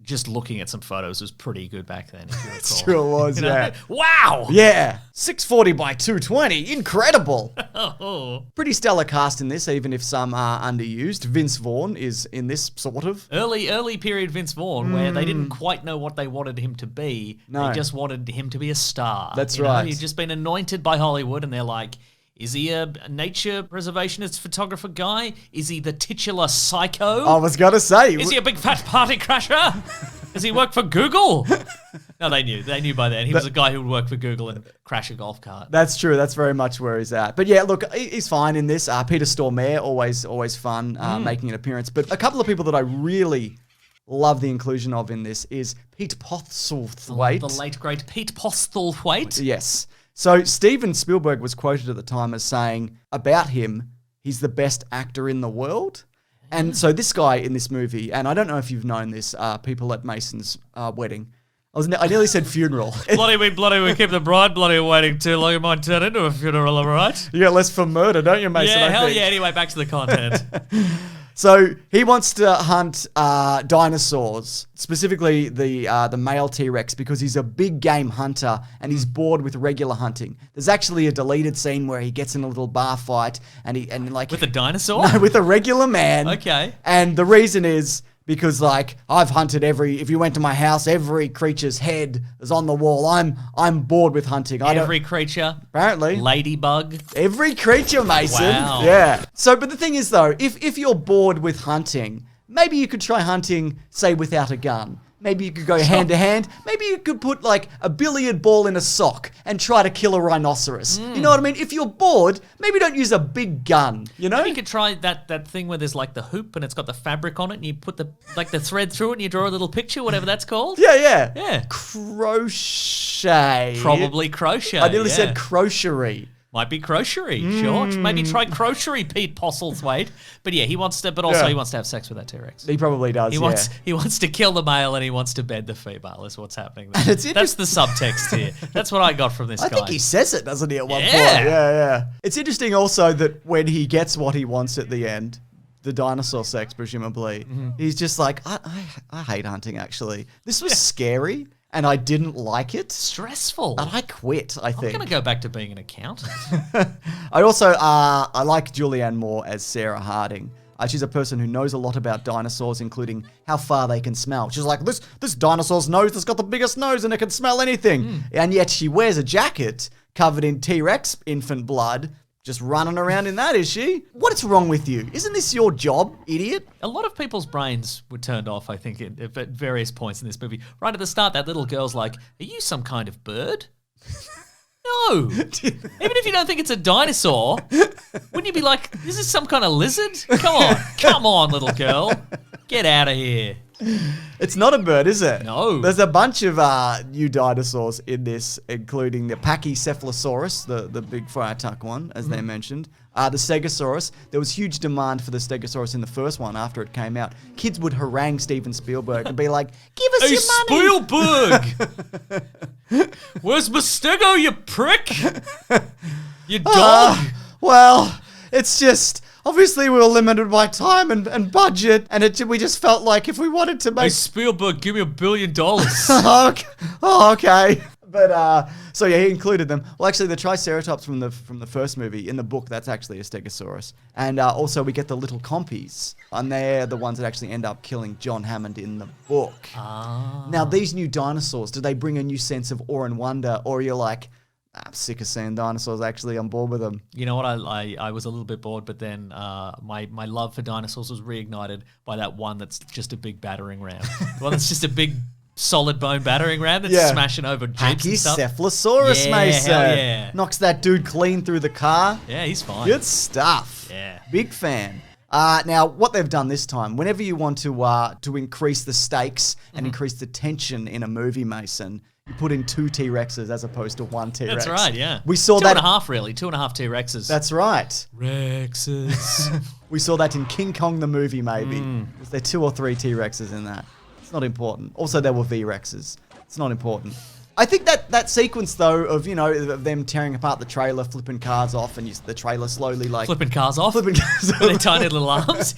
Speaker 2: Just looking at some photos was pretty good back then, if you recall.
Speaker 1: It's true it was,
Speaker 2: You know?
Speaker 1: yeah.
Speaker 2: Wow!
Speaker 1: Yeah. 640 by 220. Incredible.
Speaker 2: Oh.
Speaker 1: Pretty stellar cast in this, even if some are underused. Vince Vaughn is in this, sort of.
Speaker 2: Early period Vince Vaughn, where they didn't quite know what they wanted him to be.
Speaker 1: No.
Speaker 2: They just wanted him to be a star.
Speaker 1: That's
Speaker 2: You know,
Speaker 1: right.
Speaker 2: He'd just been anointed by Hollywood, and they're like, is he a nature preservationist photographer guy? Is he the titular psycho?
Speaker 1: I was going to say.
Speaker 2: Is he a big fat party crasher? Does he work for Google? No, they knew. They knew by then. He was a guy who would work for Google and crash a golf cart.
Speaker 1: That's true. That's very much where he's at. But yeah, look, he's fine in this. Peter Stormare, always fun making an appearance. But a couple of people that I really love the inclusion of in this is Pete Postlethwaite.
Speaker 2: The late, great Pete Postlethwaite.
Speaker 1: Yes. So Steven Spielberg was quoted at the time as saying about him, he's the best actor in the world. And so this guy in this movie, and I don't know if you've known this, people at Mason's wedding. I nearly said funeral.
Speaker 2: bloody, we keep the bride bloody waiting too long. It might turn into a funeral, all right?
Speaker 1: You get less for murder, don't you, Mason?
Speaker 2: Yeah,
Speaker 1: I
Speaker 2: hell
Speaker 1: think?
Speaker 2: yeah. Anyway, back to the content.
Speaker 1: So he wants to hunt dinosaurs, specifically the male T-Rex, because he's a big game hunter and he's bored with regular hunting. There's actually a deleted scene where he gets in a little bar fight and like
Speaker 2: With a dinosaur?
Speaker 1: No, with a regular man.
Speaker 2: Okay.
Speaker 1: And the reason is because like I've hunted if you went to my house, every creature's head is on the wall. I'm bored with hunting.
Speaker 2: Every creature.
Speaker 1: Apparently.
Speaker 2: Ladybug.
Speaker 1: Every creature, Mason.
Speaker 2: Wow.
Speaker 1: Yeah. So, but the thing is, though, if you're bored with hunting, maybe you could try hunting, say, without a gun. Maybe you could go hand to hand. Maybe you could put like a billiard ball in a sock and try to kill a rhinoceros. You know what I mean? If you're bored, maybe don't use a big gun, you know?
Speaker 2: Maybe you could try that thing where there's like the hoop and it's got the fabric on it and you put the thread through it and you draw a little picture, whatever that's called.
Speaker 1: Yeah.
Speaker 2: Yeah.
Speaker 1: Crochet.
Speaker 2: Probably crochet.
Speaker 1: I nearly said crochery.
Speaker 2: Might be crochery, sure. Maybe try crochery, Pete Postlethwaite. But yeah, he wants to have sex with that T-Rex.
Speaker 1: He probably does,
Speaker 2: He wants to kill the male and he wants to bed the female is what's happening there.
Speaker 1: That's
Speaker 2: That's the subtext here. That's what I got from this guy.
Speaker 1: I think he says it, doesn't he, at one point?
Speaker 2: Yeah.
Speaker 1: Yeah. It's interesting also that when he gets what he wants at the end, the dinosaur sex, presumably, he's just like, I hate hunting, actually. This was scary. And I didn't like it.
Speaker 2: Stressful.
Speaker 1: And I quit, I think.
Speaker 2: I'm going to go back to being an accountant.
Speaker 1: I also, I like Julianne Moore as Sarah Harding. She's a person who knows a lot about dinosaurs, including how far they can smell. She's like, this dinosaur's nose has got the biggest nose and it can smell anything. And yet she wears a jacket covered in T-Rex infant blood. Just running around in that, is she? What's wrong with you? Isn't this your job, idiot?
Speaker 2: A lot of people's brains were turned off, I think, at various points in this movie. Right at the start, that little girl's like, are you some kind of bird? No. Even if you don't think it's a dinosaur, wouldn't you be like, is this some kind of lizard? Come on, little girl. Get out of here.
Speaker 1: It's not a bird, is it?
Speaker 2: No.
Speaker 1: There's a bunch of new dinosaurs in this, including the Pachycephalosaurus, the big Friatuck one, as they mentioned. The Stegosaurus. There was huge demand for the Stegosaurus in the first one after it came out. Kids would harangue Steven Spielberg and be like, give us your money.
Speaker 2: Spielberg! Where's my Stego, you prick? You dog.
Speaker 1: Well, it's just... Obviously, we were limited by time and budget, and we just felt like if we wanted to make...
Speaker 2: Hey, Spielberg, give me $1 billion.
Speaker 1: Okay. But, so yeah, he included them. Well, actually, the Triceratops from the first movie, in the book, that's actually a Stegosaurus. And also, we get the little compies, and they're the ones that actually end up killing John Hammond in the book. Now, these new dinosaurs, do they bring a new sense of awe and wonder, or are you like... I'm sick of seeing dinosaurs, actually. I'm bored with them.
Speaker 2: You know what? I was a little bit bored, but then my love for dinosaurs was reignited by that one that's just a big battering ram. The one that's just a big solid bone battering ram that's smashing over jeeps and stuff.
Speaker 1: Pachycephalosaurus, Mason.
Speaker 2: Hell yeah.
Speaker 1: Knocks that dude clean through the car.
Speaker 2: Yeah, he's fine.
Speaker 1: Good stuff.
Speaker 2: Yeah.
Speaker 1: Big fan. Now, what they've done this time, whenever you want to increase the stakes and increase the tension in a movie, Mason, you put in 2 T-Rexes as opposed to 1 T-Rex.
Speaker 2: That's right, yeah.
Speaker 1: We saw
Speaker 2: two
Speaker 1: that.
Speaker 2: 2.5, really. 2.5 T-Rexes.
Speaker 1: That's right.
Speaker 2: Rexes.
Speaker 1: We saw that in King Kong the movie, maybe. Was there 2 or 3 T-Rexes in that? It's not important. Also, there were V-Rexes. It's not important. I think that sequence, though, of, of them tearing apart the trailer, flipping cars off, and the trailer slowly, like...
Speaker 2: Flipping cars off?
Speaker 1: Flipping cars off.
Speaker 2: With their tiny little arms.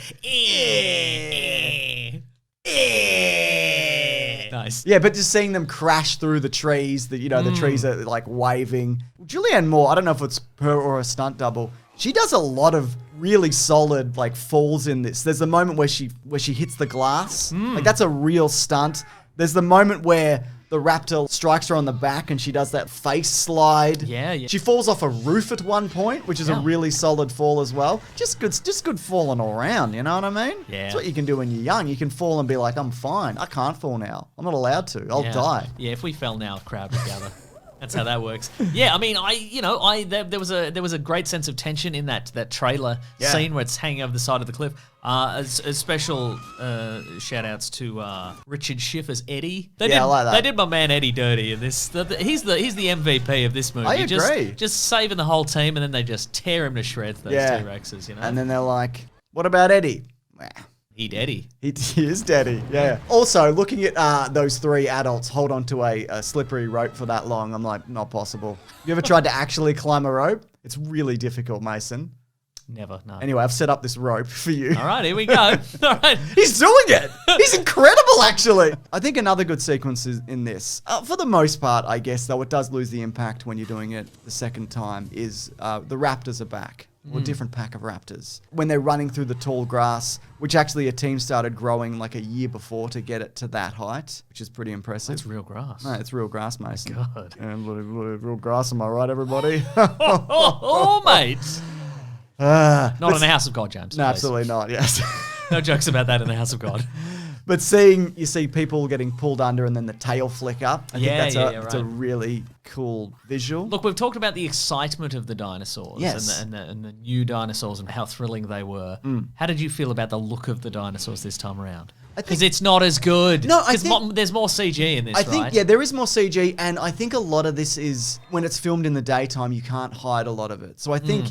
Speaker 2: Nice.
Speaker 1: Yeah, but just seeing them crash through the trees, the trees are like waving. Julianne Moore, I don't know if it's her or a stunt double. She does a lot of really solid like falls in this. There's the moment where she hits the glass. Like that's a real stunt. There's the moment where the raptor strikes her on the back and she does that face slide.
Speaker 2: Yeah.
Speaker 1: She falls off a roof at one point, which is a really solid fall as well. Just good falling all around, you know what I mean?
Speaker 2: Yeah.
Speaker 1: That's what you can do when you're young. You can fall and be like, I'm fine. I can't fall now. I'm not allowed to. I'll die.
Speaker 2: Yeah, if we fell now, crowd would gather. That's how that works. Yeah, I mean, there was a great sense of tension in that trailer scene where it's hanging over the side of the cliff. A special shout outs to Richard Schiff as Eddie.
Speaker 1: I like that.
Speaker 2: They did my man Eddie dirty in this. He's the MVP of this movie.
Speaker 1: I agree.
Speaker 2: Just saving the whole team, and then they just tear him to shreds. Those T-Rexes,
Speaker 1: And then they're like, "What about Eddie?"
Speaker 2: He'd Eddie.
Speaker 1: He is daddy, yeah. Also, looking at those 3 adults hold onto a slippery rope for that long, I'm like, not possible. You ever tried to actually climb a rope? It's really difficult, Mason.
Speaker 2: Never, no.
Speaker 1: Anyway, I've set up this rope for you.
Speaker 2: All right, here we go. All right.
Speaker 1: He's doing it. He's incredible, actually. I think another good sequence is in this, for the most part, I guess, though it does lose the impact when you're doing it the second time, is the raptors are back. Or a different pack of raptors. When they're running through the tall grass, which actually a team started growing like a year before to get it to that height, which is pretty impressive.
Speaker 2: That's real grass.
Speaker 1: No, it's real grass, Mason.
Speaker 2: God.
Speaker 1: And real grass, am I right, everybody?
Speaker 2: Mate. Not in the house of God, James.
Speaker 1: No,
Speaker 2: please.
Speaker 1: absolutely not, yes.
Speaker 2: No jokes about that in the house of God.
Speaker 1: But you see people getting pulled under and then the tail flick up. I think that's a really cool visual.
Speaker 2: Look, we've talked about the excitement of the dinosaurs
Speaker 1: Yes.
Speaker 2: and the new dinosaurs and how thrilling they were. How did you feel about the look of the dinosaurs this time around? Because it's not as good.
Speaker 1: No, I
Speaker 2: Because
Speaker 1: think-
Speaker 2: there's more CG in this,
Speaker 1: I think,
Speaker 2: right?
Speaker 1: yeah, there is more CG, and I think a lot of this is, when it's filmed in the daytime, you can't hide a lot of it. So I think,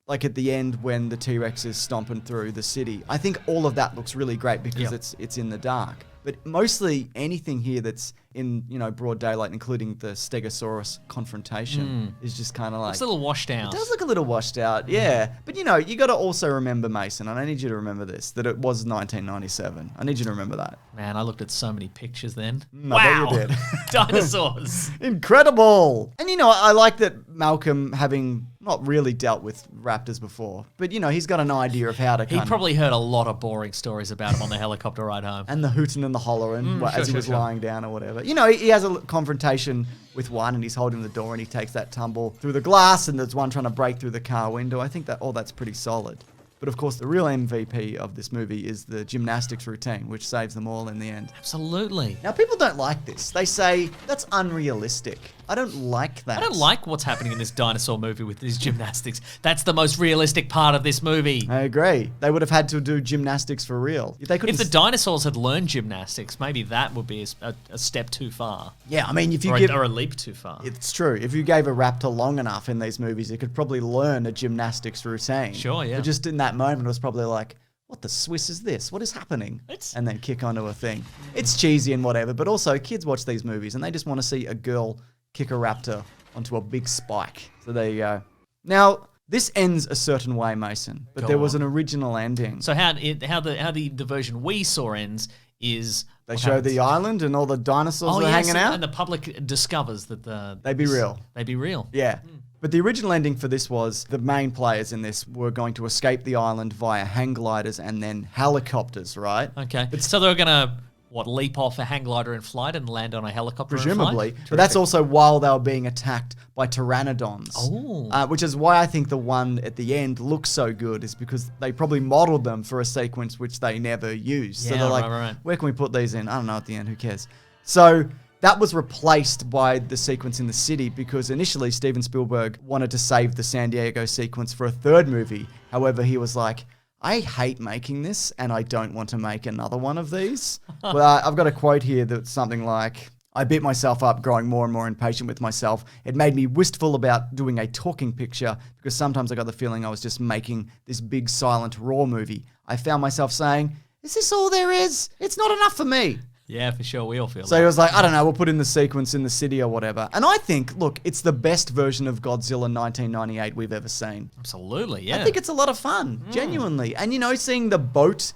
Speaker 1: like at the end when the T-Rex is stomping through the city, I think all of that looks really great because it's in the dark. But mostly anything here that's in, broad daylight, including the Stegosaurus confrontation, is just kind of like...
Speaker 2: It's a little washed out.
Speaker 1: It does look a little washed out, yeah. But, you got to also remember, Mason, and I need you to remember this, that it was 1997. I need you to remember that.
Speaker 2: Man, I looked at so many pictures then.
Speaker 1: I bet you did.
Speaker 2: Dinosaurs.
Speaker 1: Incredible. And, I like that Malcolm, having not really dealt with raptors before, but, he's got an idea of how to
Speaker 2: He probably heard a lot of boring stories about him on the helicopter ride home.
Speaker 1: And the hooting and the hollering as he was
Speaker 2: sure.
Speaker 1: lying down or whatever. He has a confrontation with one and he's holding the door and he takes that tumble through the glass and there's one trying to break through the car window. I think that's pretty solid. But of course, the real MVP of this movie is the gymnastics routine, which saves them all in the end.
Speaker 2: Absolutely.
Speaker 1: Now, people don't like this. They say, that's unrealistic. I don't like that.
Speaker 2: I don't like what's happening in this dinosaur movie with these gymnastics. That's the most realistic part of this movie.
Speaker 1: I agree. They would have had to do gymnastics for real. They
Speaker 2: If the dinosaurs had learned gymnastics, maybe that would be a step too far.
Speaker 1: Yeah, I mean, if you
Speaker 2: or a leap too far.
Speaker 1: It's true. If you gave a raptor long enough in these movies, it could probably learn a gymnastics routine.
Speaker 2: Sure, yeah.
Speaker 1: But just in that moment, it was probably like, what the Swiss is this? What is happening? And then kick onto a thing. It's cheesy and whatever, but also kids watch these movies and they just want to see a girl kick a raptor onto a big spike. So there you go. Now, this ends a certain way, Mason, but there was an original ending.
Speaker 2: So how the version we saw ends is
Speaker 1: They show the island and all the dinosaurs are hanging out.
Speaker 2: And the public discovers that
Speaker 1: They be real.
Speaker 2: They be real.
Speaker 1: Yeah. But the original ending for this was the main players in this were going to escape the island via hang gliders and then helicopters, right?
Speaker 2: Okay. So they're going to, leap off a hang glider in flight and land on a helicopter
Speaker 1: Presumably.
Speaker 2: in flight?
Speaker 1: But that's also while they were being attacked by pteranodons.
Speaker 2: Oh.
Speaker 1: Which is why I think the one at the end looks so good, is because they probably modeled them for a sequence which they never used. So
Speaker 2: Yeah,
Speaker 1: they're like,
Speaker 2: right.
Speaker 1: where can we put these in? I don't know at the end, who cares? So that was replaced by the sequence in the city because initially Steven Spielberg wanted to save the San Diego sequence for a third movie. However, he was like, I hate making this, and I don't want to make another one of these. Well, I've got a quote here that's something like, I beat myself up, growing more and more impatient with myself. It made me wistful about doing a talking picture because sometimes I got the feeling I was just making this big, silent, raw movie. I found myself saying, is this all there is? It's not enough for me.
Speaker 2: Yeah, for sure. We all feel
Speaker 1: So he was like, I don't know, we'll put in the sequence in the city or whatever. And I think, look, it's the best version of Godzilla 1998 we've ever seen.
Speaker 2: Absolutely, yeah.
Speaker 1: I think it's a lot of fun, genuinely. And, seeing the boat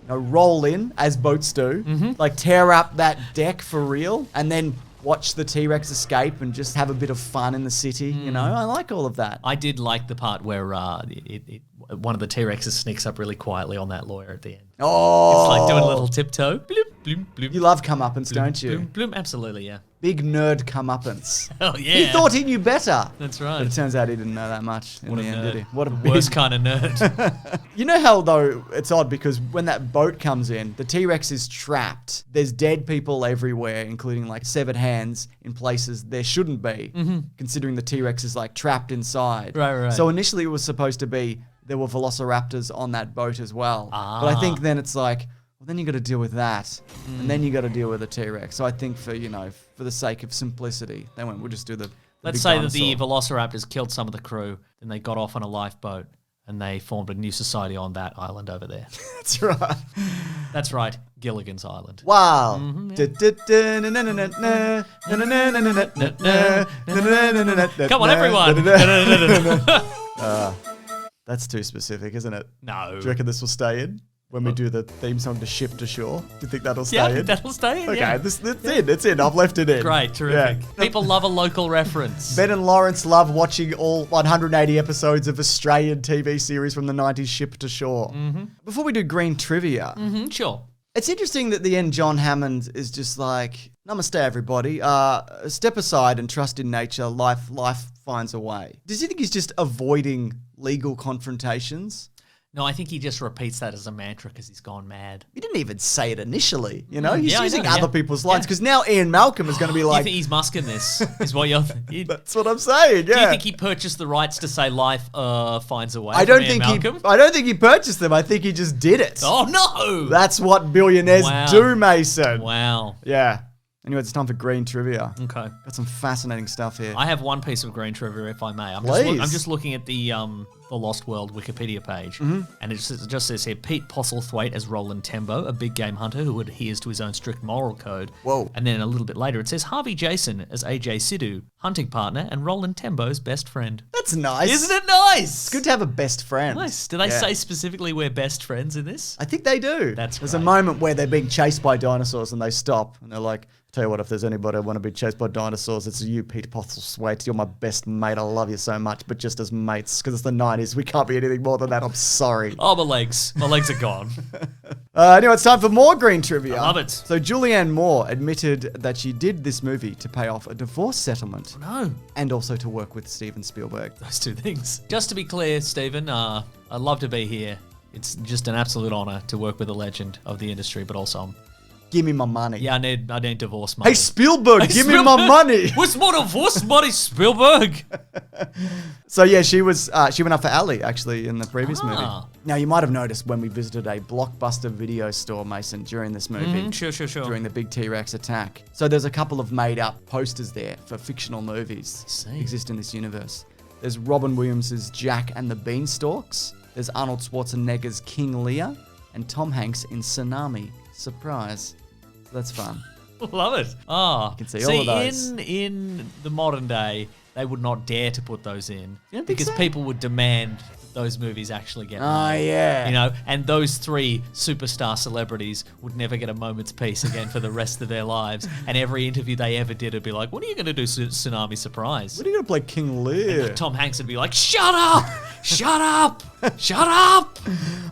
Speaker 1: roll in, as boats do, like tear up that deck for real, and then watch the T-Rex escape and just have a bit of fun in the city, I like all of that.
Speaker 2: I did like the part where one of the T-Rexes sneaks up really quietly on that lawyer at the end.
Speaker 1: Oh!
Speaker 2: It's like doing a little tiptoe. Bloom, bloom, bloom.
Speaker 1: You love comeuppance, don't you?
Speaker 2: Bloom, bloom. Absolutely, yeah.
Speaker 1: Big nerd comeuppance.
Speaker 2: Hell yeah.
Speaker 1: He thought he knew better.
Speaker 2: That's right.
Speaker 1: But it turns out he didn't know that much in the end, did he? What a
Speaker 2: worst kind of nerd.
Speaker 1: You know how, though, it's odd because when that boat comes in, the T-Rex is trapped. There's dead people everywhere, including like severed hands in places there shouldn't be, considering the T-Rex is like trapped inside.
Speaker 2: Right.
Speaker 1: So initially it was supposed to be there were velociraptors on that boat as well. But I think then it's like, well, then you got to deal with that, and then you got to deal with the T-Rex. So I think for the sake of simplicity, they went, we'll just do the
Speaker 2: Let's
Speaker 1: big
Speaker 2: say
Speaker 1: dinosaur.
Speaker 2: that the velociraptors killed some of the crew, then they got off on a lifeboat, and they formed a new society on that island over there.
Speaker 1: That's right.
Speaker 2: That's right, Gilligan's Island.
Speaker 1: Wow.
Speaker 2: Come on, everyone.
Speaker 1: That's too specific, isn't it?
Speaker 2: No.
Speaker 1: Do you reckon this will stay in when we do the theme song to Ship to Shore? Do you think that'll stay
Speaker 2: Yeah,
Speaker 1: in?
Speaker 2: that'll stay in.
Speaker 1: Okay,
Speaker 2: yeah.
Speaker 1: that's in. It's in. I've left it in.
Speaker 2: Great, terrific.
Speaker 1: Yeah.
Speaker 2: People love a local reference.
Speaker 1: Ben and Lawrence love watching all 180 episodes of Australian TV series from the 90s, Ship to Shore. Before we do green trivia,
Speaker 2: Sure.
Speaker 1: it's interesting that at the end John Hammond is just like, namaste everybody, step aside and trust in nature, life finds a way. Does he think he's just avoiding legal confrontations?
Speaker 2: No, I think he just repeats that as a mantra because he's gone mad.
Speaker 1: He didn't even say it initially, He's
Speaker 2: Yeah, I
Speaker 1: using
Speaker 2: know,
Speaker 1: other
Speaker 2: yeah.
Speaker 1: people's lines because now Ian Malcolm is going to be
Speaker 2: You
Speaker 1: like,
Speaker 2: think he's musking this? Is what you're...
Speaker 1: that's what I'm saying, yeah.
Speaker 2: Do you think he purchased the rights to say life finds a way?
Speaker 1: I don't
Speaker 2: from Ian Malcolm?
Speaker 1: I don't think he purchased them. I think he just did it.
Speaker 2: Oh no!
Speaker 1: That's what billionaires do, Mason.
Speaker 2: Wow.
Speaker 1: Yeah. Anyway, it's time for green trivia.
Speaker 2: Okay.
Speaker 1: Got some fascinating stuff here.
Speaker 2: I have one piece of green trivia, if I may. I'm just looking at the Lost World Wikipedia page, and it just says here, Pete Postlethwaite as Roland Tembo, a big game hunter who adheres to his own strict moral code.
Speaker 1: Whoa.
Speaker 2: And then a little bit later, it says Harvey Jason as AJ Sidhu, hunting partner and Roland Tembo's best friend.
Speaker 1: That's nice.
Speaker 2: Isn't it nice?
Speaker 1: It's good to have a best friend.
Speaker 2: Nice. Do they say specifically we're best friends in this?
Speaker 1: I think they do. There's a moment where they're being chased by dinosaurs and they stop and they're like, tell you what, if there's anybody I want to be chased by dinosaurs, it's you, Pete Postlethwaite. You're my best mate. I love you so much, but just as mates, because it's the 90s. We can't be anything more than that. I'm sorry.
Speaker 2: Oh, my legs are gone.
Speaker 1: Anyway, it's time for more green trivia.
Speaker 2: I love it.
Speaker 1: So Julianne Moore admitted that she did this movie to pay off a divorce settlement.
Speaker 2: No.
Speaker 1: And also to work with Steven Spielberg.
Speaker 2: Those two things. Just to be clear, Stephen, I'd love to be here. It's just an absolute honor to work with a legend of the industry, but also
Speaker 1: Give me my money.
Speaker 2: I need divorce money.
Speaker 1: Hey, Spielberg, give me my money.
Speaker 2: What's more divorce money, Spielberg?
Speaker 1: So yeah, she went up for Ali actually in the previous movie. Now you might have noticed when we visited a Blockbuster video store, Mason, during this movie.
Speaker 2: Sure.
Speaker 1: During the big T-Rex attack. So there's a couple of made-up posters there for fictional movies that exist in this universe. There's Robin Williams' Jack and the Beanstalks. There's Arnold Schwarzenegger's King Lear. And Tom Hanks in Tsunami. Surprise. That's fun.
Speaker 2: Love it. Oh,
Speaker 1: you can see all of those.
Speaker 2: In the modern day, they would not dare to put those in
Speaker 1: because
Speaker 2: people would demand those movies actually get made.
Speaker 1: Yeah.
Speaker 2: And those three superstar celebrities would never get a moment's peace again for the rest of their lives. And every interview they ever did would be like, "What are you going to do, Tsunami Surprise?"
Speaker 1: What are you going to play, King Lear?
Speaker 2: And Tom Hanks would be like, "Shut up! Shut up! Shut up!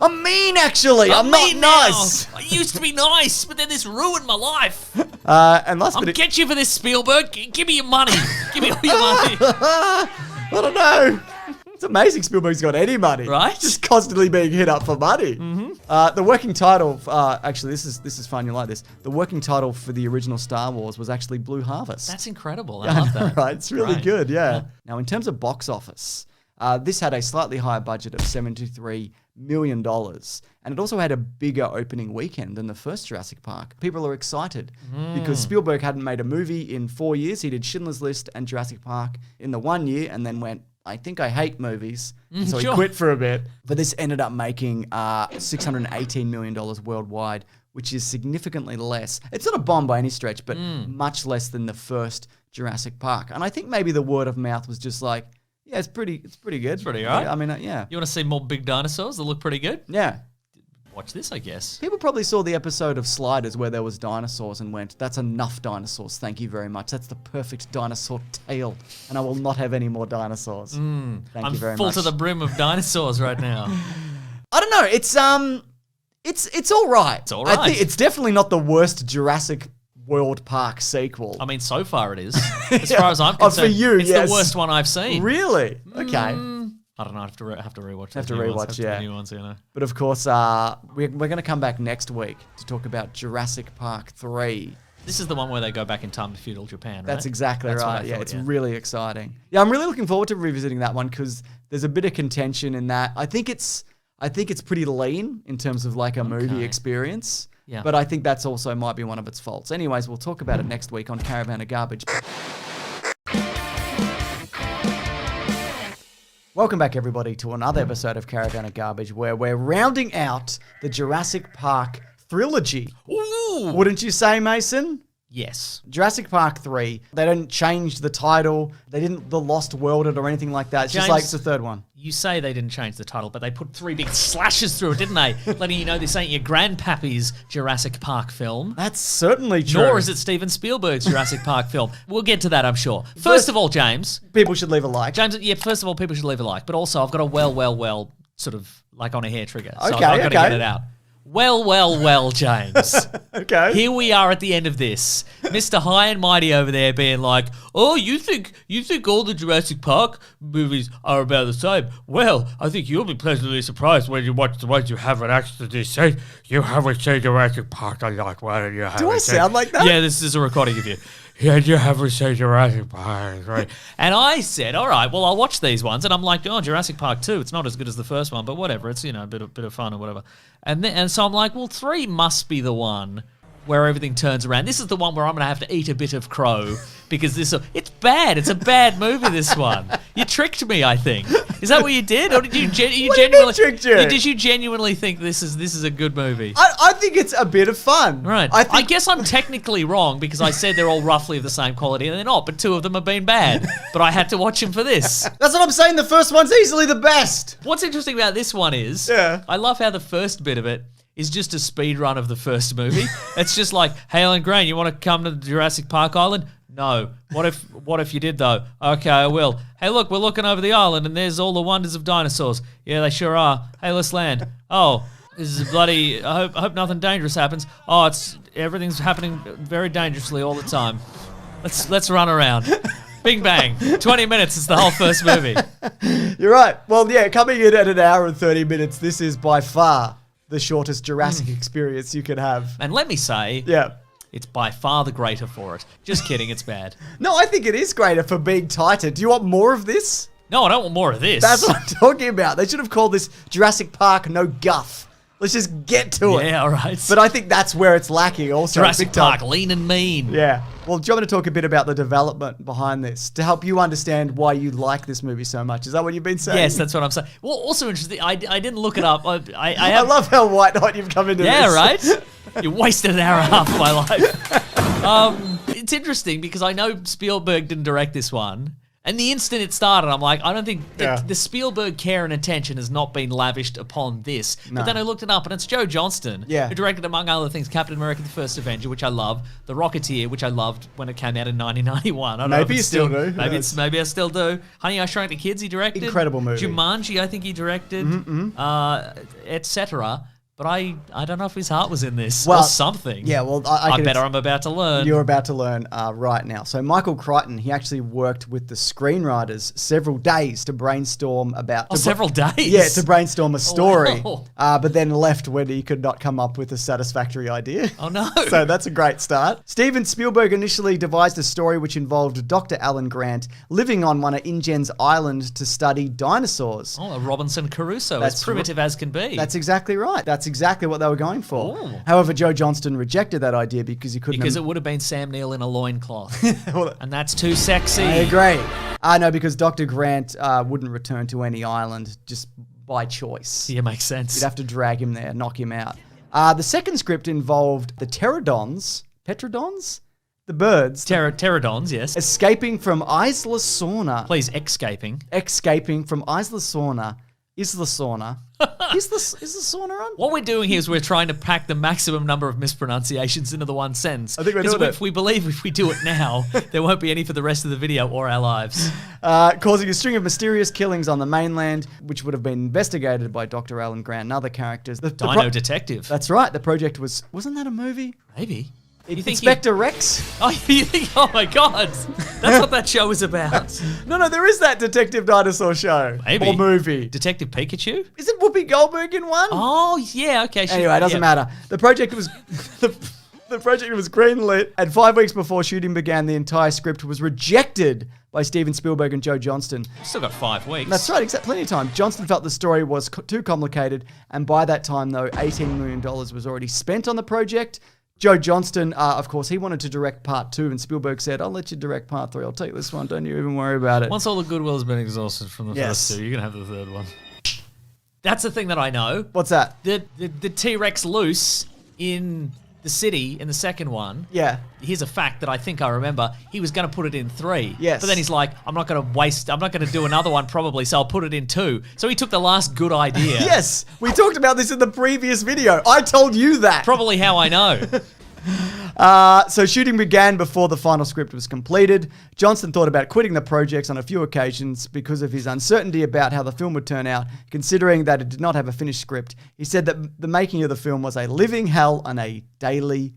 Speaker 1: I'm mean, actually. I'm not
Speaker 2: mean
Speaker 1: nice.
Speaker 2: Now. I used to be nice, but then this ruined my life.
Speaker 1: And last
Speaker 2: I'll
Speaker 1: bit,
Speaker 2: get you for this, Spielberg. Give me your money. Give me all your money."
Speaker 1: I don't know. It's amazing Spielberg's got any money.
Speaker 2: Right?
Speaker 1: Just constantly being hit up for money. The working title, actually, this is fun. You like this. The working title for the original Star Wars was actually Blue Harvest.
Speaker 2: That's incredible. I love that.
Speaker 1: Right? It's really good, yeah. Now, in terms of box office, this had a slightly higher budget of $73 million. And it also had a bigger opening weekend than the first Jurassic Park. People are excited because Spielberg hadn't made a movie in 4 years. He did Schindler's List and Jurassic Park in the 1 year and then went, I think I hate movies. So he quit for a bit. But this ended up making $618 million worldwide, which is significantly less. It's not a bomb by any stretch, but much less than the first Jurassic Park. And I think maybe the word of mouth was just like, yeah, it's pretty good. It's
Speaker 2: pretty all right.
Speaker 1: I mean, yeah.
Speaker 2: You want to see more big dinosaurs that look pretty good?
Speaker 1: Yeah.
Speaker 2: Watch this, I guess.
Speaker 1: People probably saw the episode of Sliders where there was dinosaurs and went, that's enough dinosaurs, thank you very much. That's the perfect dinosaur tale, and I will not have any more dinosaurs. Thank you very much.
Speaker 2: I'm full to the brim of dinosaurs right now.
Speaker 1: I don't know, it's all right.
Speaker 2: It's all right.
Speaker 1: I think it's definitely not the worst Jurassic World Park sequel.
Speaker 2: I mean, so far it is. As far as I'm concerned,
Speaker 1: for you,
Speaker 2: it's
Speaker 1: yes.
Speaker 2: the worst one I've seen.
Speaker 1: Really? Okay.
Speaker 2: I don't know. I have to rewatch.
Speaker 1: Have to rewatch, yeah.
Speaker 2: The new ones, you know.
Speaker 1: But of course, we're going to come back next week to talk about Jurassic Park III.
Speaker 2: This is the one where they go back in time to feudal Japan, right?
Speaker 1: That's exactly
Speaker 2: That's
Speaker 1: right. Yeah, it's really exciting. Yeah, I'm really looking forward to revisiting that one because there's a bit of contention in that. I think it's pretty lean in terms of like a movie experience.
Speaker 2: Yeah.
Speaker 1: But I think that's also might be one of its faults. Anyways, we'll talk about it next week on Caravan of Garbage. Welcome back, everybody, to another episode of Caravan of Garbage, where we're rounding out the Jurassic Park Trilogy.
Speaker 2: Ooh.
Speaker 1: Wouldn't you say, Mason?
Speaker 2: Yes.
Speaker 1: Jurassic Park 3, they didn't change the title. They didn't The Lost World it or anything like that. It's just like it's the third one.
Speaker 2: You say they didn't change the title, but they put 3 big slashes through it, didn't they? Letting you know this ain't your grandpappy's Jurassic Park film.
Speaker 1: That's certainly true.
Speaker 2: Nor is it Steven Spielberg's Jurassic Park film. We'll get to that, I'm sure. First of all, James.
Speaker 1: People should leave a like.
Speaker 2: James, yeah, first of all, people should leave a like. But also, I've got a well, sort of like on a hair trigger. So I've got to get it out. Well, James.
Speaker 1: Okay.
Speaker 2: Here we are at the end of this. Mr. High and Mighty over there being like, oh, you think all the Jurassic Park movies are about the same? Well, I think you'll be pleasantly surprised when you watch the ones you haven't actually seen. You haven't seen Jurassic Park a lot. Why don't you have
Speaker 1: Do I sound like that?
Speaker 2: Yeah, this is a recording of you. Yeah, you haven't seen Jurassic Park, right? And I said, all right, well, I'll watch these ones. And I'm like, oh, Jurassic Park 2, it's not as good as the first one, but whatever. It's, you know, a bit of fun or whatever. And so I'm like, well, 3 must be the one where everything turns around. This is the one where I'm going to have to eat a bit of crow because it's bad. It's a bad movie, this one. You tricked me, I think. Is that what you did? Or did you genuinely
Speaker 1: tricked you?
Speaker 2: Did you genuinely think this is a good movie?
Speaker 1: I think it's a bit of fun.
Speaker 2: Right. I guess I'm technically wrong because I said they're all roughly of the same quality and they're not, but 2 of them have been bad. But I had to watch them for this.
Speaker 1: That's what I'm saying. The first one's easily the best.
Speaker 2: What's interesting about this one is I love how the first bit of it is just a speed run of the first movie. It's just like, hey, Alan Grant, you want to come to the Jurassic Park island? No. What if you did, though? Okay, I will. Hey, look, we're looking over the island, and there's all the wonders of dinosaurs. Yeah, they sure are. Hey, let's land. Oh, this is bloody... I hope nothing dangerous happens. Oh, everything's happening very dangerously all the time. Let's run around. Bing bang. 20 minutes is the whole first movie.
Speaker 1: You're right. Well, yeah, coming in at 1 hour and 30 minutes, this is by far the shortest Jurassic experience you can have.
Speaker 2: And let me say...
Speaker 1: Yeah.
Speaker 2: It's by far the greater for it. Just kidding, it's bad.
Speaker 1: No, I think it is greater for being tighter. Do you want more of this?
Speaker 2: No, I don't want more of this.
Speaker 1: That's what I'm talking about. They should have called this Jurassic Park No Guff. Let's just get to it.
Speaker 2: Yeah, all right.
Speaker 1: But I think that's where it's lacking also.
Speaker 2: Jurassic Park, lean and mean.
Speaker 1: Yeah. Well, do you want me to talk a bit about the development behind this to help you understand why you like this movie so much? Is that what you've been saying?
Speaker 2: Yes, that's what I'm saying. Well, also interesting, I didn't look it up.
Speaker 1: I love how white hot you've come into this.
Speaker 2: Yeah, right? You wasted an hour and a half of my life. It's interesting because I know Spielberg didn't direct this one. And the instant it started, I'm like, I don't think the Spielberg care and attention has not been lavished upon this. No. But then I looked it up, and it's Joe Johnston, who directed, among other things, Captain America: The First Avenger, which I love, The Rocketeer, which I loved when it came out in 1991. I don't know if
Speaker 1: you still do.
Speaker 2: Maybe I still do. Honey, I Shrunk the Kids, he directed.
Speaker 1: Incredible movie.
Speaker 2: Jumanji, I think he directed, etc. But I don't know if his heart was in this
Speaker 1: Well,
Speaker 2: or something.
Speaker 1: Yeah, well,
Speaker 2: I bet I'm about to learn.
Speaker 1: You're about to learn right now. So Michael Crichton, he actually worked with the screenwriters several days to brainstorm about...
Speaker 2: several days?
Speaker 1: Yeah, to brainstorm a story.
Speaker 2: Wow.
Speaker 1: But then left when he could not come up with a satisfactory idea.
Speaker 2: Oh, no.
Speaker 1: So that's a great start. Steven Spielberg initially devised a story which involved Dr. Alan Grant living on one of InGen's island to study dinosaurs.
Speaker 2: Oh, a Robinson Crusoe,
Speaker 1: That's
Speaker 2: as primitive as can be.
Speaker 1: That's exactly right. That's exactly what they were going for.
Speaker 2: Ooh.
Speaker 1: However, Joe Johnston rejected that idea because he couldn't...
Speaker 2: Because it would have been Sam Neill in a loincloth.
Speaker 1: Well,
Speaker 2: and that's too sexy.
Speaker 1: I agree. No, because Dr. Grant wouldn't return to any island just by choice.
Speaker 2: Yeah, makes sense.
Speaker 1: You'd have to drag him there, knock him out. The second script involved the pterodons, the birds,
Speaker 2: Pterodons, yes.
Speaker 1: escaping from Isla Sorna.
Speaker 2: Please, escaping.
Speaker 1: Escaping from Isla Sorna. Isla Sorna. Is the sauna on?
Speaker 2: What we're doing here is we're trying to pack the maximum number of mispronunciations into the one sentence.
Speaker 1: I think we're doing it.
Speaker 2: We believe if we do it now, there won't be any for the rest of the video or our lives.
Speaker 1: Causing a string of mysterious killings on the mainland, which would have been investigated by Dr. Alan Grant and other characters.
Speaker 2: Dino Detective.
Speaker 1: That's right. The project wasn't that a movie?
Speaker 2: Maybe. You think
Speaker 1: Inspector Rex?
Speaker 2: Oh, you think? Oh my God, that's what that show is about.
Speaker 1: No, there is that Detective Dinosaur show.
Speaker 2: Maybe.
Speaker 1: Or movie.
Speaker 2: Detective Pikachu?
Speaker 1: Is it Whoopi Goldberg in one?
Speaker 2: Oh yeah, okay.
Speaker 1: Anyway, it doesn't matter. The project was the project was greenlit, and 5 weeks before shooting began, the entire script was rejected by Steven Spielberg and Joe Johnston.
Speaker 2: Still got 5 weeks.
Speaker 1: That's right, except plenty of time. Johnston felt the story was too complicated, and by that time, though, $18 million was already spent on the project. Joe Johnston, of course, he wanted to direct part 2, and Spielberg said, I'll let you direct part 3. I'll take this one. Don't you even worry about it.
Speaker 2: Once all the goodwill has been exhausted from the first 2, you can have the third one. That's the thing that I know.
Speaker 1: What's that?
Speaker 2: The T-Rex loose in the city in the second one.
Speaker 1: Yeah.
Speaker 2: Here's a fact that I think I remember. He was going to put it in 3.
Speaker 1: Yes.
Speaker 2: But then he's like, I'm not going to do another one probably, so I'll put it in 2. So he took the last good idea.
Speaker 1: Yes. We talked about this in the previous video. I told you that.
Speaker 2: Probably how I know.
Speaker 1: So shooting began before the final script was completed. Johnston thought about quitting the projects on a few occasions because of his uncertainty about how the film would turn out, considering that it did not have a finished script. He said that the making of the film was a living hell on a daily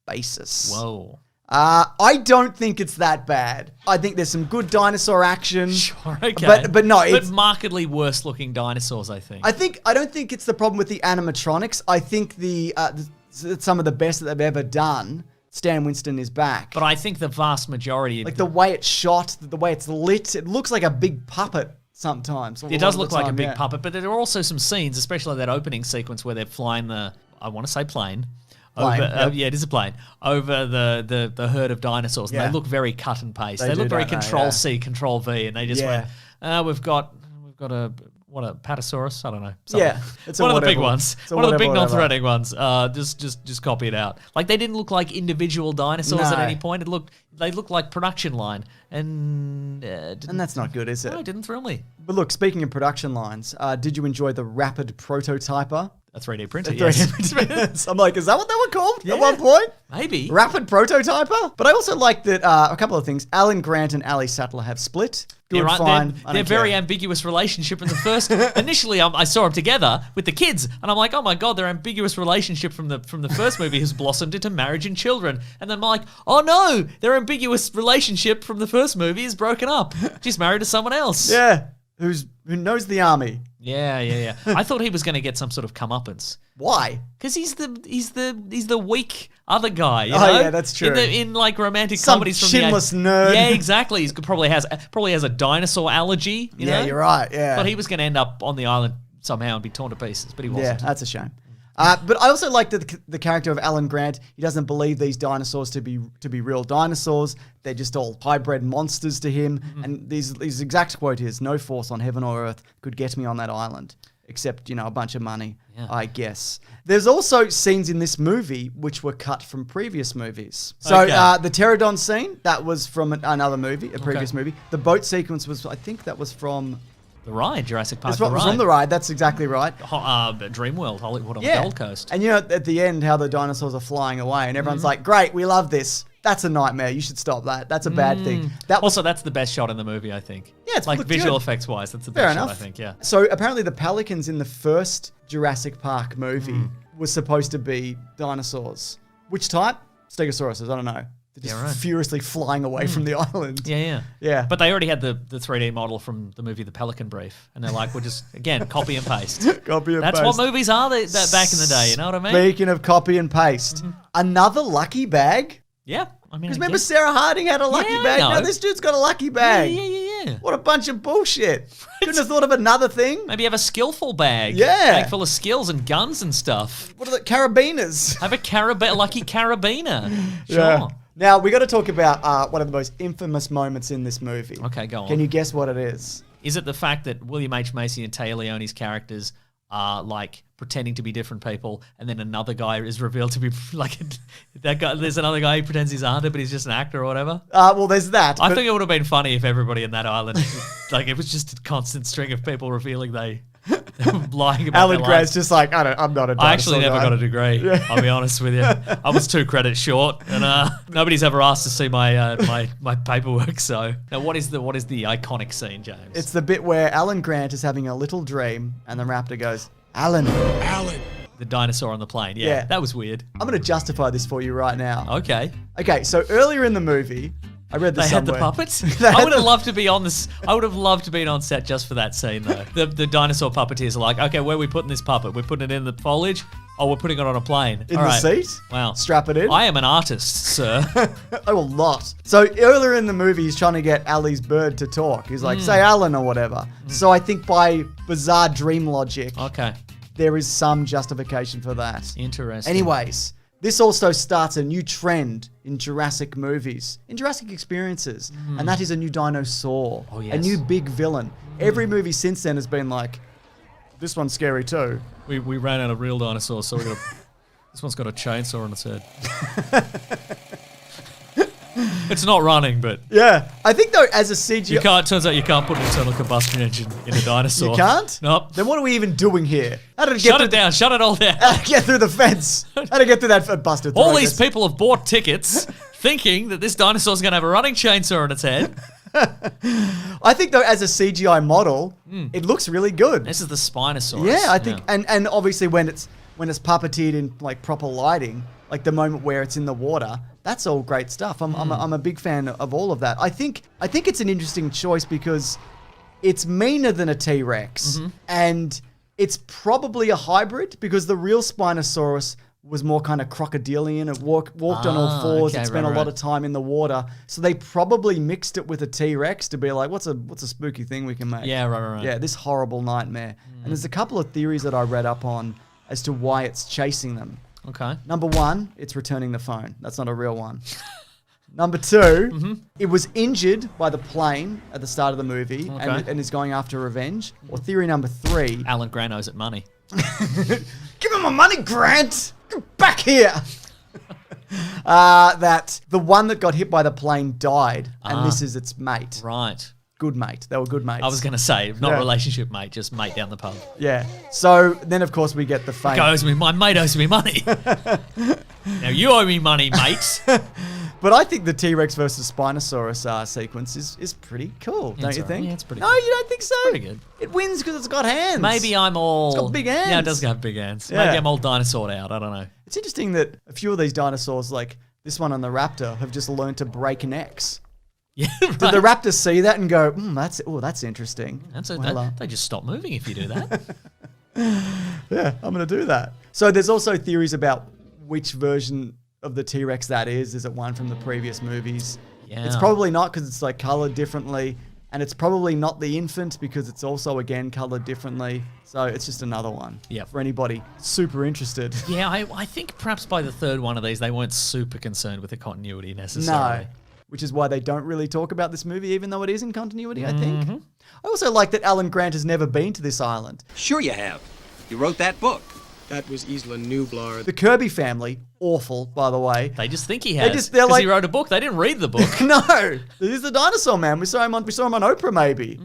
Speaker 1: basis.
Speaker 2: Whoa.
Speaker 1: I don't think it's that bad. I think there's some good dinosaur action.
Speaker 2: Sure, okay.
Speaker 1: But no, it's
Speaker 2: markedly worse looking dinosaurs, I think.
Speaker 1: I don't think it's the problem with the animatronics. I think it's some of the best that they've ever done. Stan Winston is back.
Speaker 2: But I think the vast majority...
Speaker 1: Like the way it's shot, the way it's lit, it looks like a big puppet sometimes.
Speaker 2: It does look like a big puppet, but there are also some scenes, especially that opening sequence where they're flying I want to say plane. Yeah, it is a plane. Over the herd of dinosaurs. And they look very cut and paste. They look very Control-C, Control-V, and they just went, we've got a... What a Patasaurus? I don't know. Something.
Speaker 1: Yeah, it's
Speaker 2: one of the big
Speaker 1: whatever.
Speaker 2: ones. One of the big non-threatening ones. Just copy it out. Like they didn't look like individual dinosaurs at any point. They looked like production line, and
Speaker 1: that's not good, is it?
Speaker 2: No, it didn't thrill me.
Speaker 1: But look, speaking of production lines, did you enjoy the rapid prototyper?
Speaker 2: A 3D printer, yes.
Speaker 1: I'm like, is that what they were called at one point?
Speaker 2: Maybe.
Speaker 1: Rapid prototyper? But I also like that a couple of things. Alan Grant and Ali Sattler have split. Good, fine.
Speaker 2: They're very ambiguous relationship in the first. Initially, I saw them together with the kids, and I'm like, oh my God, their ambiguous relationship from the first movie has blossomed into marriage and children. And then I'm like, oh no, their ambiguous relationship from the first movie is broken up. She's married to someone else.
Speaker 1: Yeah, who knows the army.
Speaker 2: Yeah. I thought he was going to get some sort of comeuppance.
Speaker 1: Why?
Speaker 2: Because he's the weak other guy. You
Speaker 1: know?
Speaker 2: Yeah,
Speaker 1: that's true.
Speaker 2: In like romantic comedies from
Speaker 1: chinless nerd.
Speaker 2: Yeah, exactly. He probably has a dinosaur allergy. You know?
Speaker 1: You're right. Yeah.
Speaker 2: But he was going to end up on the island somehow and be torn to pieces. But he wasn't.
Speaker 1: Yeah, that's a shame. But I also like the character of Alan Grant. He doesn't believe these dinosaurs to be real dinosaurs. They're just all hybrid monsters to him. Mm-hmm. And his exact quote is, "No force on heaven or earth could get me on that island, except a bunch of money." Yeah. I guess. There's also scenes in this movie which were cut from previous movies. So the pterodon scene, that was from another movie, a previous movie. The boat sequence was, I think that was from...
Speaker 2: The ride, Jurassic Park.
Speaker 1: It's from the ride. That's exactly right.
Speaker 2: Dreamworld, Hollywood on the Gold Coast.
Speaker 1: And at the end, how the dinosaurs are flying away, and everyone's like, "Great, we love this." That's a nightmare. You should stop that. That's a bad thing.
Speaker 2: Also, that's the best shot in the movie, I think.
Speaker 1: Yeah, it's
Speaker 2: like visual effects wise, that's the best shot, I think. Yeah.
Speaker 1: So apparently, the pelicans in the first Jurassic Park movie was supposed to be dinosaurs. Which type? Stegosauruses, I don't know. They're just furiously flying away from the island.
Speaker 2: Yeah. But they already had the 3D model from the movie The Pelican Brief. And they're like, we'll just, again, copy and paste. That's what movies are back in the day, you know what I mean?
Speaker 1: Speaking of copy and paste, another lucky bag?
Speaker 2: Yeah. I mean,
Speaker 1: because remember Sarah Harding had a lucky bag? No, this dude's got a lucky bag.
Speaker 2: Yeah.
Speaker 1: What a bunch of bullshit. Couldn't have thought of another thing.
Speaker 2: Maybe have a skillful bag.
Speaker 1: Yeah.
Speaker 2: Bag full of skills and guns and stuff.
Speaker 1: What are the carabiners?
Speaker 2: Have a lucky carabiner. Sure.
Speaker 1: Yeah. Now, we got to talk about one of the most infamous moments in this movie.
Speaker 2: Okay, go on.
Speaker 1: Can you guess what it is?
Speaker 2: Is it the fact that William H. Macy and Taya Leone's characters are like pretending to be different people, and then another guy is revealed to be like that guy? There's another guy who pretends he's a hunter, but he's just an actor or whatever.
Speaker 1: Well, there's that.
Speaker 2: I think it would have been funny if everybody in that island, like, it was just a constant string of people revealing they were lying about
Speaker 1: Alan
Speaker 2: their
Speaker 1: Grant's
Speaker 2: lives.
Speaker 1: just like, I'm not a dinosaur
Speaker 2: I actually never
Speaker 1: guy.
Speaker 2: got a degree. I'll be honest with you. I was 2 credits short, and nobody's ever asked to see my my paperwork. So now, what is the iconic scene, James?
Speaker 1: It's the bit where Alan Grant is having a little dream, and the raptor goes, Alan.
Speaker 2: The dinosaur on the plane. Yeah, that was weird.
Speaker 1: I'm going to justify this for you right now.
Speaker 2: Okay.
Speaker 1: Okay, so earlier in the movie, I read this somewhere.
Speaker 2: They had the puppets? I would have loved to be on this. I would have loved to be on set just for that scene, though. The dinosaur puppeteers are like, okay, where are we putting this puppet? We're putting it in the foliage? Oh, we're putting it on a plane.
Speaker 1: In the seat?
Speaker 2: Wow.
Speaker 1: Strap it in?
Speaker 2: I am an artist, sir.
Speaker 1: Oh, a lot. So earlier in the movie, he's trying to get Ali's bird to talk. He's like, say Alan or whatever. So I think by bizarre dream logic, there is some justification for that.
Speaker 2: Interesting.
Speaker 1: Anyways, this also starts a new trend in Jurassic movies, in Jurassic experiences, and that is a new dinosaur, a new big villain. Every movie since then has been like, this one's scary too.
Speaker 2: We ran out of real dinosaurs, so this one's got a chainsaw on its head. It's not running, but
Speaker 1: yeah, I think though as a CGI,
Speaker 2: turns out you can't put an internal combustion engine in a dinosaur.
Speaker 1: You can't?
Speaker 2: Nope.
Speaker 1: Then what are we even doing here? How did it
Speaker 2: Shut it down. Shut it all down.
Speaker 1: How to get through the fence? How to get through that busted?
Speaker 2: All these people have bought tickets thinking that this dinosaur's going to have a running chainsaw on its head.
Speaker 1: I think though, as a CGI model, it looks really good.
Speaker 2: This is the Spinosaurus.
Speaker 1: Yeah, I think, and obviously when it's puppeteered in like proper lighting, like the moment where it's in the water, that's all great stuff. I'm a big fan of all of that. I think it's an interesting choice because it's meaner than a T-Rex, and it's probably a hybrid because the real Spinosaurus was more kind of crocodilian. It walked on all fours. It spent a lot of time in the water. So they probably mixed it with a T-Rex to be like, what's a spooky thing we can make?
Speaker 2: Yeah, right.
Speaker 1: Yeah, this horrible nightmare. And there's a couple of theories that I read up on as to why it's chasing them.
Speaker 2: Okay.
Speaker 1: Number 1, it's returning the phone. That's not a real one. Number 2, it was injured by the plane at the start of the movie and is going after revenge. Or theory number 3.
Speaker 2: Alan Grant owes it money.
Speaker 1: Give him my money, Grant! Get back here! That the one that got hit by the plane died, and this is its mate.
Speaker 2: Right.
Speaker 1: Good mate. They were good mates.
Speaker 2: I was going to say, not relationship mate, just mate down the pub.
Speaker 1: Yeah. So then, of course, we get the fame.
Speaker 2: My mate owes me money. Now you owe me money, mate.
Speaker 1: But I think the T-Rex versus Spinosaurus sequence is pretty cool, don't you think?
Speaker 2: Yeah, it's pretty
Speaker 1: No, you don't think so?
Speaker 2: Pretty good.
Speaker 1: It wins because it's got hands.
Speaker 2: Maybe I'm all...
Speaker 1: It's got big hands.
Speaker 2: Yeah, it does have big hands.
Speaker 1: Yeah.
Speaker 2: Maybe I'm all dinosaured out. I don't know.
Speaker 1: It's interesting that a few of these dinosaurs, like this one on the raptor, have just learned to break necks.
Speaker 2: Yeah, right.
Speaker 1: Did the raptors see that and go, that's interesting?
Speaker 2: They just stop moving if you do that.
Speaker 1: Yeah, I'm going to do that. So there's also theories about which version of the T-Rex that is. Is it one from the previous movies?
Speaker 2: Yeah.
Speaker 1: It's probably not because it's like colored differently. And it's probably not the infant because it's also, again, colored differently. So it's just another one for anybody super interested.
Speaker 2: Yeah, I think perhaps by the third one of these, they weren't super concerned with the continuity necessarily.
Speaker 1: No, which is why they don't really talk about this movie, even though it is in continuity, I think. I also like that Alan Grant has never been to this island.
Speaker 3: Sure you have. You wrote that book.
Speaker 4: That was Isla Nublar.
Speaker 1: The Kirby family, awful, by the way.
Speaker 2: They just think he has.
Speaker 1: They're
Speaker 2: because
Speaker 1: like,
Speaker 2: he wrote a book. They didn't read the book.
Speaker 1: No, this is the dinosaur man. We saw him on Oprah, maybe.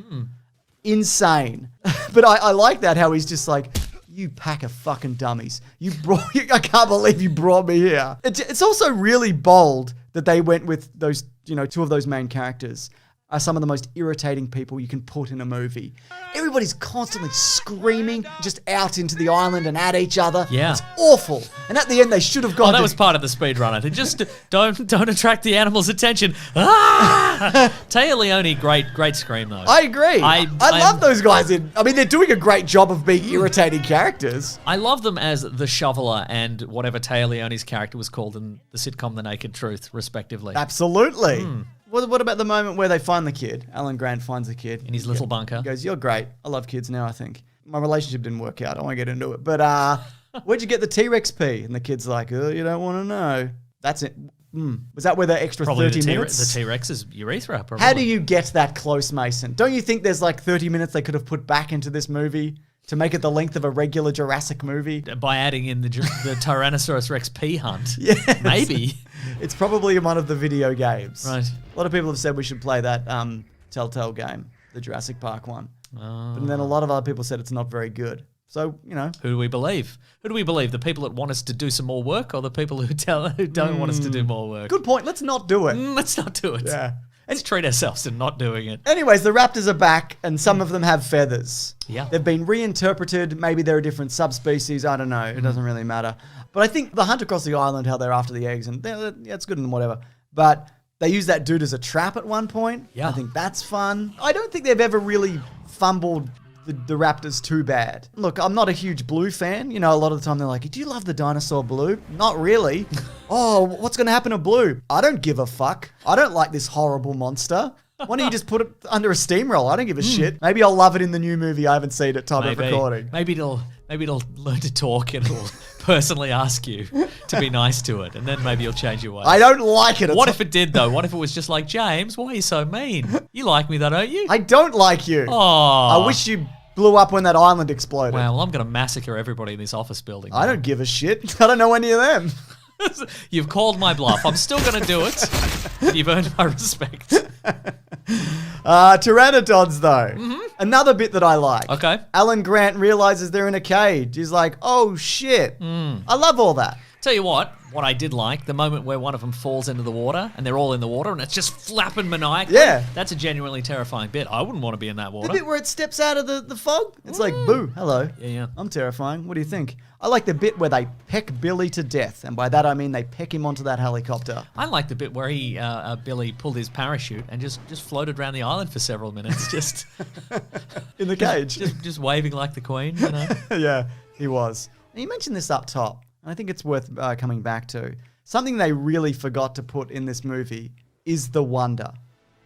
Speaker 1: Insane. But I like that, how he's just like, you pack of fucking dummies. I can't believe you brought me here. It's also really bold that they went with those, two of those main characters. are some of the most irritating people you can put in a movie. Everybody's constantly screaming just out into the island and at each other.
Speaker 2: Yeah.
Speaker 1: It's awful. And at the end, they should have gone.
Speaker 2: That was part of the speed run. I think just don't attract the animals' attention. Ah! Taya Leone, great scream though.
Speaker 1: I agree. I love those guys I mean, they're doing a great job of being irritating characters.
Speaker 2: I love them as the shoveler and whatever Taya Leone's character was called in the sitcom The Naked Truth, respectively.
Speaker 1: Absolutely. What about the moment where they find the kid? Alan Grant finds the kid.
Speaker 2: In his little bunker.
Speaker 1: He goes, "You're great. I love kids now, I think." My relationship didn't work out. I don't want to get into it. But where'd you get the T-Rex pee? And the kid's like, "Oh, you don't want to know." That's it. Was that where the extra
Speaker 2: Probably
Speaker 1: 30 minutes?
Speaker 2: The T-Rex's urethra, probably.
Speaker 1: How do you get that close, Mason? Don't you think there's like 30 minutes they could have put back into this movie to make it the length of a regular Jurassic movie?
Speaker 2: By adding in the Tyrannosaurus Rex pee hunt.
Speaker 1: Yes.
Speaker 2: Maybe.
Speaker 1: It's probably in one of the video games.
Speaker 2: Right.
Speaker 1: A lot of people have said we should play that Telltale game, the Jurassic Park one. But then a lot of other people said it's not very good. So, you know.
Speaker 2: Who do we believe? Who do we believe? The people that want us to do some more work or the people who don't want us to do more work?
Speaker 1: Good point. Let's not do it.
Speaker 2: Let's not do it.
Speaker 1: Yeah.
Speaker 2: Let's treat ourselves in not doing it.
Speaker 1: Anyways, the raptors are back and some of them have feathers.
Speaker 2: Yeah.
Speaker 1: They've been reinterpreted. Maybe they're a different subspecies. I don't know. It doesn't really matter. But I think the hunt across the island, how they're after the eggs, and yeah, it's good and whatever. But they use that dude as a trap at one point.
Speaker 2: Yeah.
Speaker 1: I think that's fun. I don't think they've ever really fumbled the raptors too bad. Look, I'm not a huge Blue fan. You know, a lot of the time they're like, "Do you love the dinosaur Blue?" Not really. "Oh, what's going to happen to Blue?" I don't give a fuck. I don't like this horrible monster. Why don't you just put it under a steamroller? I don't give a shit. Maybe I'll love it in the new movie I haven't seen at time of recording.
Speaker 2: Maybe it'll learn to talk and it'll personally ask you to be nice to it, and then maybe you'll change your ways.
Speaker 1: I don't like it.
Speaker 2: What if it did though? What if it was just like, "James, why are you so mean? You like me though, don't you?"
Speaker 1: I don't like you.
Speaker 2: Oh,
Speaker 1: I wish you blew up when that island exploded.
Speaker 2: Wow, well, I'm going to massacre everybody in this office building.
Speaker 1: I don't give a shit. I don't know any of them.
Speaker 2: You've called my bluff. I'm still going to do it. You've earned my respect.
Speaker 1: Pteranodons, though. Another bit that I like.
Speaker 2: Okay.
Speaker 1: Alan Grant realizes they're in a cage. He's like, "Oh, shit." I love all that.
Speaker 2: Tell you what I did like, the moment where one of them falls into the water and they're all in the water and it's just flapping maniacally.
Speaker 1: Yeah.
Speaker 2: That's a genuinely terrifying bit. I wouldn't want to be in that water.
Speaker 1: The bit where it steps out of the fog. It's like, "Boo, hello."
Speaker 2: Yeah.
Speaker 1: I'm terrifying. What do you think? I like the bit where they peck Billy to death. And by that, I mean they peck him onto that helicopter.
Speaker 2: I like the bit where Billy pulled his parachute and just floated around the island for several minutes, just
Speaker 1: In the cage.
Speaker 2: just waving like the Queen, you know.
Speaker 1: Yeah, he was. And you mentioned this up top, and I think it's worth coming back to. Something they really forgot to put in this movie is the wonder.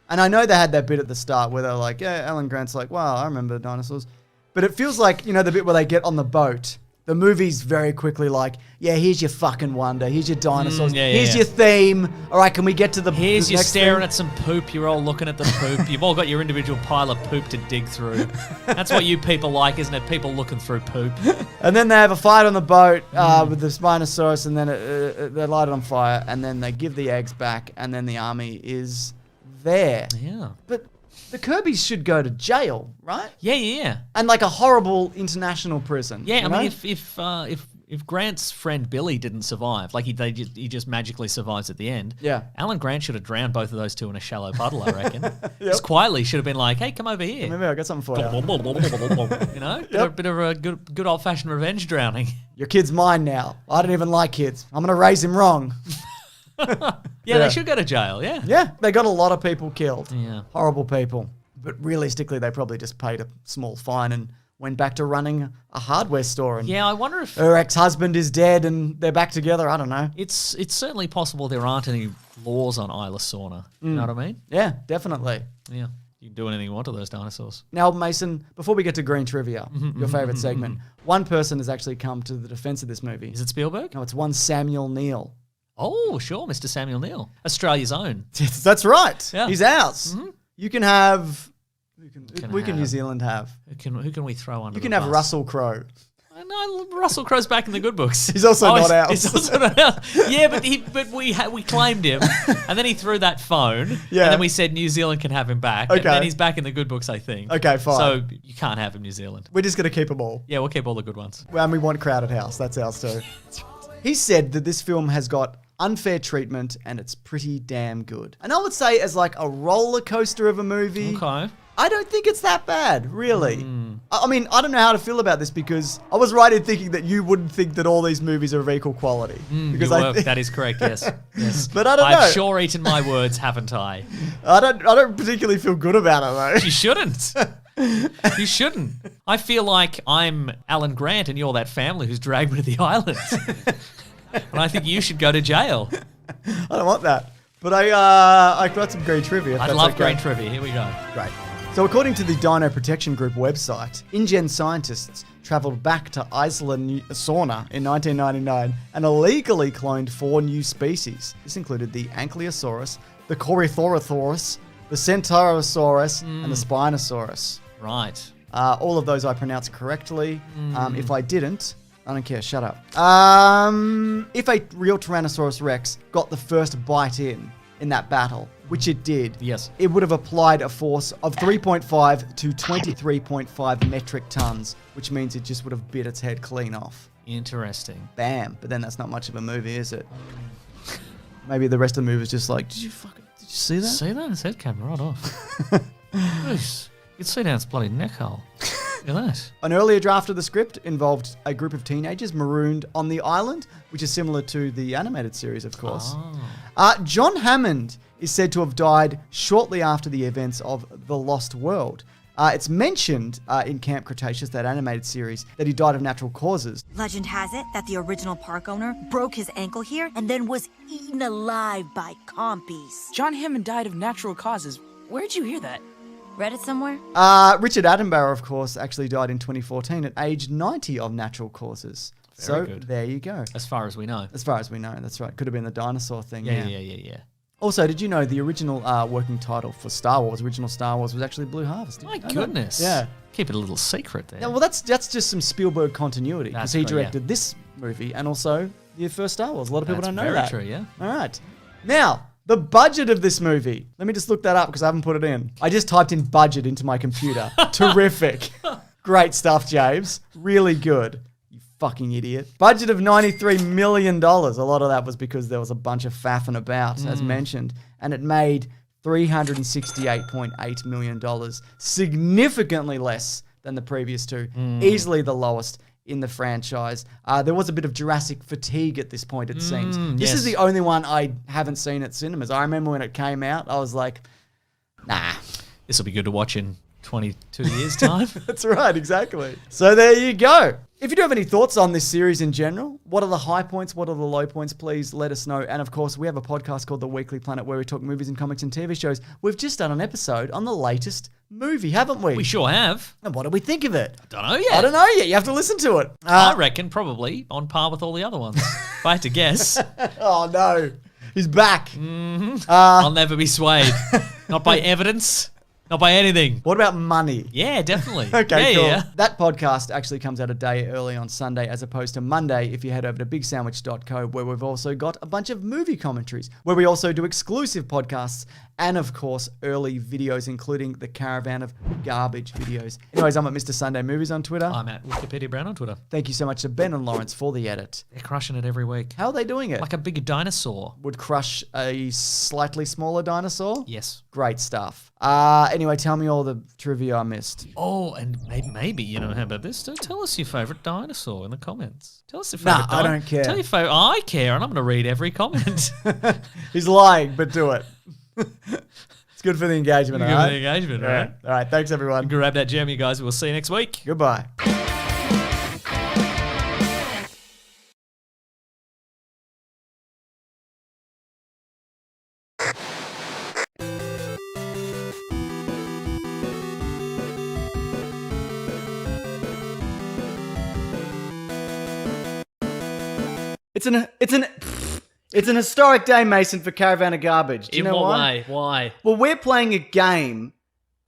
Speaker 1: And I know they had that bit at the start where they're like, "Yeah, Alan Grant's like, wow, I remember dinosaurs." But it feels like, you know, the bit where they get on the boat, the movie's very quickly like, "Yeah, here's your fucking wonder. Here's your dinosaurs. Here's your theme. All right, can we get to the
Speaker 2: Here's you
Speaker 1: next
Speaker 2: staring
Speaker 1: thing?"
Speaker 2: at some poop. You're all looking at the poop. You've all got your individual pile of poop to dig through. That's what you people like, isn't it? People looking through poop.
Speaker 1: And then they have a fight on the boat with the Spinosaurus, and then they light it on fire, and then they give the eggs back, and then the army is there.
Speaker 2: Yeah.
Speaker 1: But the Kirbys should go to jail, right?
Speaker 2: Yeah.
Speaker 1: And like a horrible international prison.
Speaker 2: Yeah,
Speaker 1: you
Speaker 2: I
Speaker 1: know?
Speaker 2: mean, if Grant's friend Billy didn't survive, like he just magically survives at the end.
Speaker 1: Yeah.
Speaker 2: Alan Grant should have drowned both of those two in a shallow puddle, I reckon. Just quietly should have been like, "Hey, come over here."
Speaker 1: Maybe I got something for you.
Speaker 2: You know, bit of a good old fashioned revenge drowning.
Speaker 1: Your kid's mine now. I don't even like kids. I'm gonna raise him wrong.
Speaker 2: Yeah, they should go to jail. Yeah.
Speaker 1: Yeah, they got a lot of people killed.
Speaker 2: Yeah.
Speaker 1: Horrible people. But realistically, they probably just paid a small fine and went back to running a hardware store. And
Speaker 2: Yeah, I wonder if
Speaker 1: her ex-husband is dead and they're back together. I don't know.
Speaker 2: it's certainly possible there aren't any laws on Isla Sorna. You know what I mean?
Speaker 1: Yeah, definitely.
Speaker 2: Yeah. You can do anything you want to those dinosaurs.
Speaker 1: Now, Mason, before we get to Green Trivia, your favorite segment, one person has actually come to the defense of this movie.
Speaker 2: Is it Spielberg?
Speaker 1: No, it's one Samuel Neal.
Speaker 2: Oh, sure, Mr. Samuel Neal. Australia's own.
Speaker 1: Yes, that's right.
Speaker 2: Yeah.
Speaker 1: He's ours. You can have... We can New
Speaker 2: have-
Speaker 1: Zealand have.
Speaker 2: Who can we throw under
Speaker 1: You can
Speaker 2: the
Speaker 1: have
Speaker 2: bus?
Speaker 1: Russell Crowe.
Speaker 2: No, Russell Crowe's back in the good books.
Speaker 1: He's also not ours.
Speaker 2: He's also not ours. Yeah, but we claimed him, and then he threw that phone,
Speaker 1: Yeah.
Speaker 2: and then we said New Zealand can have him back,
Speaker 1: Okay.
Speaker 2: and then he's back in the good books, I think.
Speaker 1: Okay, fine.
Speaker 2: So you can't have him, New Zealand.
Speaker 1: We're just going to keep them all.
Speaker 2: Yeah, we'll keep all the good ones.
Speaker 1: And we want Crowded House. That's ours too. He said that this film has got unfair treatment, and it's pretty damn good. And I would say as like a roller coaster of a movie,
Speaker 2: Okay.
Speaker 1: I don't think it's that bad, really. I mean, I don't know how to feel about this because I was right in thinking that you wouldn't think that all these movies are of equal quality. Because
Speaker 2: That is correct, yes. Yes.
Speaker 1: But I don't know.
Speaker 2: I've sure eaten my words, haven't I?
Speaker 1: I don't particularly feel good about it though.
Speaker 2: You shouldn't. You shouldn't. I feel like I'm Alan Grant and you're that family who's dragged me to the island. And I think you should go to jail.
Speaker 1: I don't want that. But I got some green trivia. if
Speaker 2: I
Speaker 1: that's
Speaker 2: love
Speaker 1: okay.
Speaker 2: green trivia. Here we go.
Speaker 1: Great. So according to the Dino Protection Group website, InGen scientists travelled back to Iceland sauna in 1999 and illegally cloned 4 new species. This included the Ankylosaurus, the Corythosaurus, the Centaurosaurus, and the Spinosaurus.
Speaker 2: Right.
Speaker 1: All of those I pronounced correctly. If I didn't, I don't care, shut up. If a real Tyrannosaurus Rex got the first bite in that battle, which it did,
Speaker 2: Yes.
Speaker 1: it would have applied a force of 3.5 to 23.5 metric tons, which means it just would have bit its head clean off.
Speaker 2: Interesting.
Speaker 1: Bam. But then that's not much of a movie, is it? Maybe the rest of the movie is just like, did you see that?
Speaker 2: See that? His head came right off. Jeez. You can see down its bloody neck hole. Look at that.
Speaker 1: An earlier draft of the script involved a group of teenagers marooned on the island, which is similar to the animated series, of course. John Hammond is said to have died shortly after the events of The Lost World. It's mentioned in Camp Cretaceous, that animated series, that he died of natural causes.
Speaker 5: Legend has it that the original park owner broke his ankle here and then was eaten alive by compies.
Speaker 6: John Hammond died of natural causes. Where'd you hear that?
Speaker 5: Read it somewhere?
Speaker 1: Richard Attenborough, of course, actually died in 2014 at age 90 of natural causes.
Speaker 2: Very
Speaker 1: so
Speaker 2: good.
Speaker 1: there you go.
Speaker 2: As far as we know.
Speaker 1: As far as we know, that's right. Could have been the dinosaur thing.
Speaker 2: Yeah.
Speaker 1: Also, did you know the original working title for Star Wars, original Star Wars, was actually Blue Harvest?
Speaker 2: My goodness.
Speaker 1: Yeah.
Speaker 2: Keep it a little secret there.
Speaker 1: Yeah, well, that's just some Spielberg continuity because
Speaker 2: That's
Speaker 1: he
Speaker 2: true, yeah.
Speaker 1: directed this movie and also the first Star Wars. A lot of people
Speaker 2: That's
Speaker 1: don't know
Speaker 2: very
Speaker 1: that.
Speaker 2: true, yeah.
Speaker 1: All right. Now, the budget of this movie. Let me just look that up because I haven't put it in. I just typed in budget into my computer. Terrific. Great stuff, James. Really good. You fucking idiot. Budget of $93 million. A lot of that was because there was a bunch of faffing about, as mentioned. And it made $368.8 million. Significantly less than the previous two. Easily the lowest in the franchise. There was a bit of Jurassic fatigue at this point, it seems. This is
Speaker 2: yes.
Speaker 1: the only one I haven't seen at cinemas. I remember when it came out, I was like, nah.
Speaker 2: This will be good to watch in 22 years' time.
Speaker 1: That's right, exactly. So there you go. If you do have any thoughts on this series in general, what are the high points, what are the low points, please let us know. And of course, we have a podcast called The Weekly Planet where we talk movies and comics and TV shows. We've just done an episode on the latest movie, haven't we?
Speaker 2: We sure have.
Speaker 1: And what do we think of it?
Speaker 2: Don't know yet.
Speaker 1: I don't know yet. You have to listen to it.
Speaker 2: I reckon probably on par with all the other ones. If I had to guess,
Speaker 1: Oh, no. He's back.
Speaker 2: I'll never be swayed. Not by evidence, not by anything.
Speaker 1: What about money?
Speaker 2: Yeah, definitely.
Speaker 1: Okay,
Speaker 2: yeah,
Speaker 1: cool.
Speaker 2: Yeah.
Speaker 1: That podcast actually comes out a day early on Sunday as opposed to Monday if you head over to bigsandwich.co, where we've also got a bunch of movie commentaries, where we also do exclusive podcasts and, of course, early videos, including the Caravan of Garbage videos. Anyways, I'm at Mr. Sunday Movies on Twitter.
Speaker 2: I'm at Wikipedia Brown on Twitter.
Speaker 1: Thank you so much to Ben and Lawrence for the edit.
Speaker 2: They're crushing it every week.
Speaker 1: How are they doing it?
Speaker 2: Like a big dinosaur.
Speaker 1: Would crush a slightly smaller dinosaur?
Speaker 2: Yes.
Speaker 1: Great stuff. Anyway, tell me all the trivia I missed.
Speaker 2: Oh, and maybe, you know, how about this? Tell us your favourite dinosaur in the comments. Tell us your
Speaker 1: Nah,
Speaker 2: favourite
Speaker 1: I don't care.
Speaker 2: Tell your favourite. I care, and I'm going to read every comment.
Speaker 1: He's lying, but do it. It's good for the engagement,
Speaker 2: Good
Speaker 1: all
Speaker 2: for
Speaker 1: right?
Speaker 2: the engagement,
Speaker 1: Yeah.
Speaker 2: right?
Speaker 1: All right, thanks everyone.
Speaker 2: Grab that gem, you guys. We'll see you next week.
Speaker 1: Goodbye. It's an historic day, Mason, for Caravan of Garbage. Do you know
Speaker 2: what
Speaker 1: why?
Speaker 2: way? Why?
Speaker 1: Well, we're playing a game.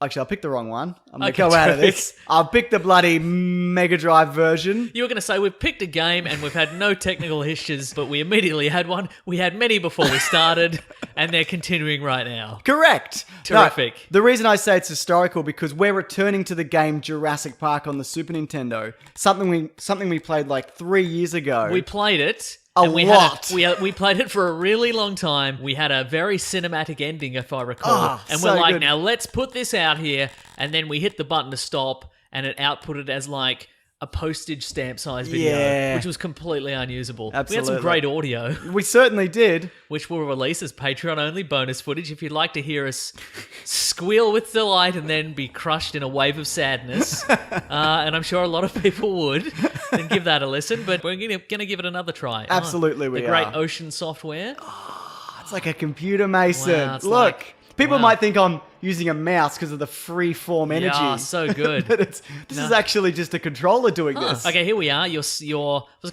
Speaker 1: Actually, I'll pick the wrong one. I'm going to
Speaker 2: Okay,
Speaker 1: go out of
Speaker 2: terrific.
Speaker 1: this. I'll pick the bloody Mega Drive version.
Speaker 2: You were going to say we've picked a game and we've had no technical issues, but we immediately had one. We had many before we started, and they're continuing right now.
Speaker 1: Correct.
Speaker 2: Terrific.
Speaker 1: No, the reason I say it's historical because we're returning to the game Jurassic Park on the Super Nintendo. Something we played like 3 years ago.
Speaker 2: We played it,
Speaker 1: A
Speaker 2: we
Speaker 1: lot.
Speaker 2: We played it for a really long time. We had a very cinematic ending, if I recall. And
Speaker 1: so
Speaker 2: we're like,
Speaker 1: good.
Speaker 2: now let's put this out here. And then we hit the button to stop, and it outputted as like a postage stamp size video,
Speaker 1: Yeah.
Speaker 2: which was completely unusable. We had
Speaker 1: Absolutely.
Speaker 2: some great audio,
Speaker 1: We certainly did.
Speaker 2: which we'll release as Patreon-only bonus footage. If you'd like to hear us squeal with delight and then be crushed in a wave of sadness, and I'm sure a lot of people would, then give that a listen. But we're going to give it another try.
Speaker 1: Absolutely we
Speaker 2: The great
Speaker 1: are.
Speaker 2: Ocean software.
Speaker 1: It's like a computer, Mason.
Speaker 2: Wow, it's
Speaker 1: Look,
Speaker 2: like-
Speaker 1: people
Speaker 2: wow.
Speaker 1: might think I'm using a mouse because of the free form energy.
Speaker 2: Yeah, so good.
Speaker 1: But this is actually just a controller doing this.
Speaker 2: Okay, here we are. You're I was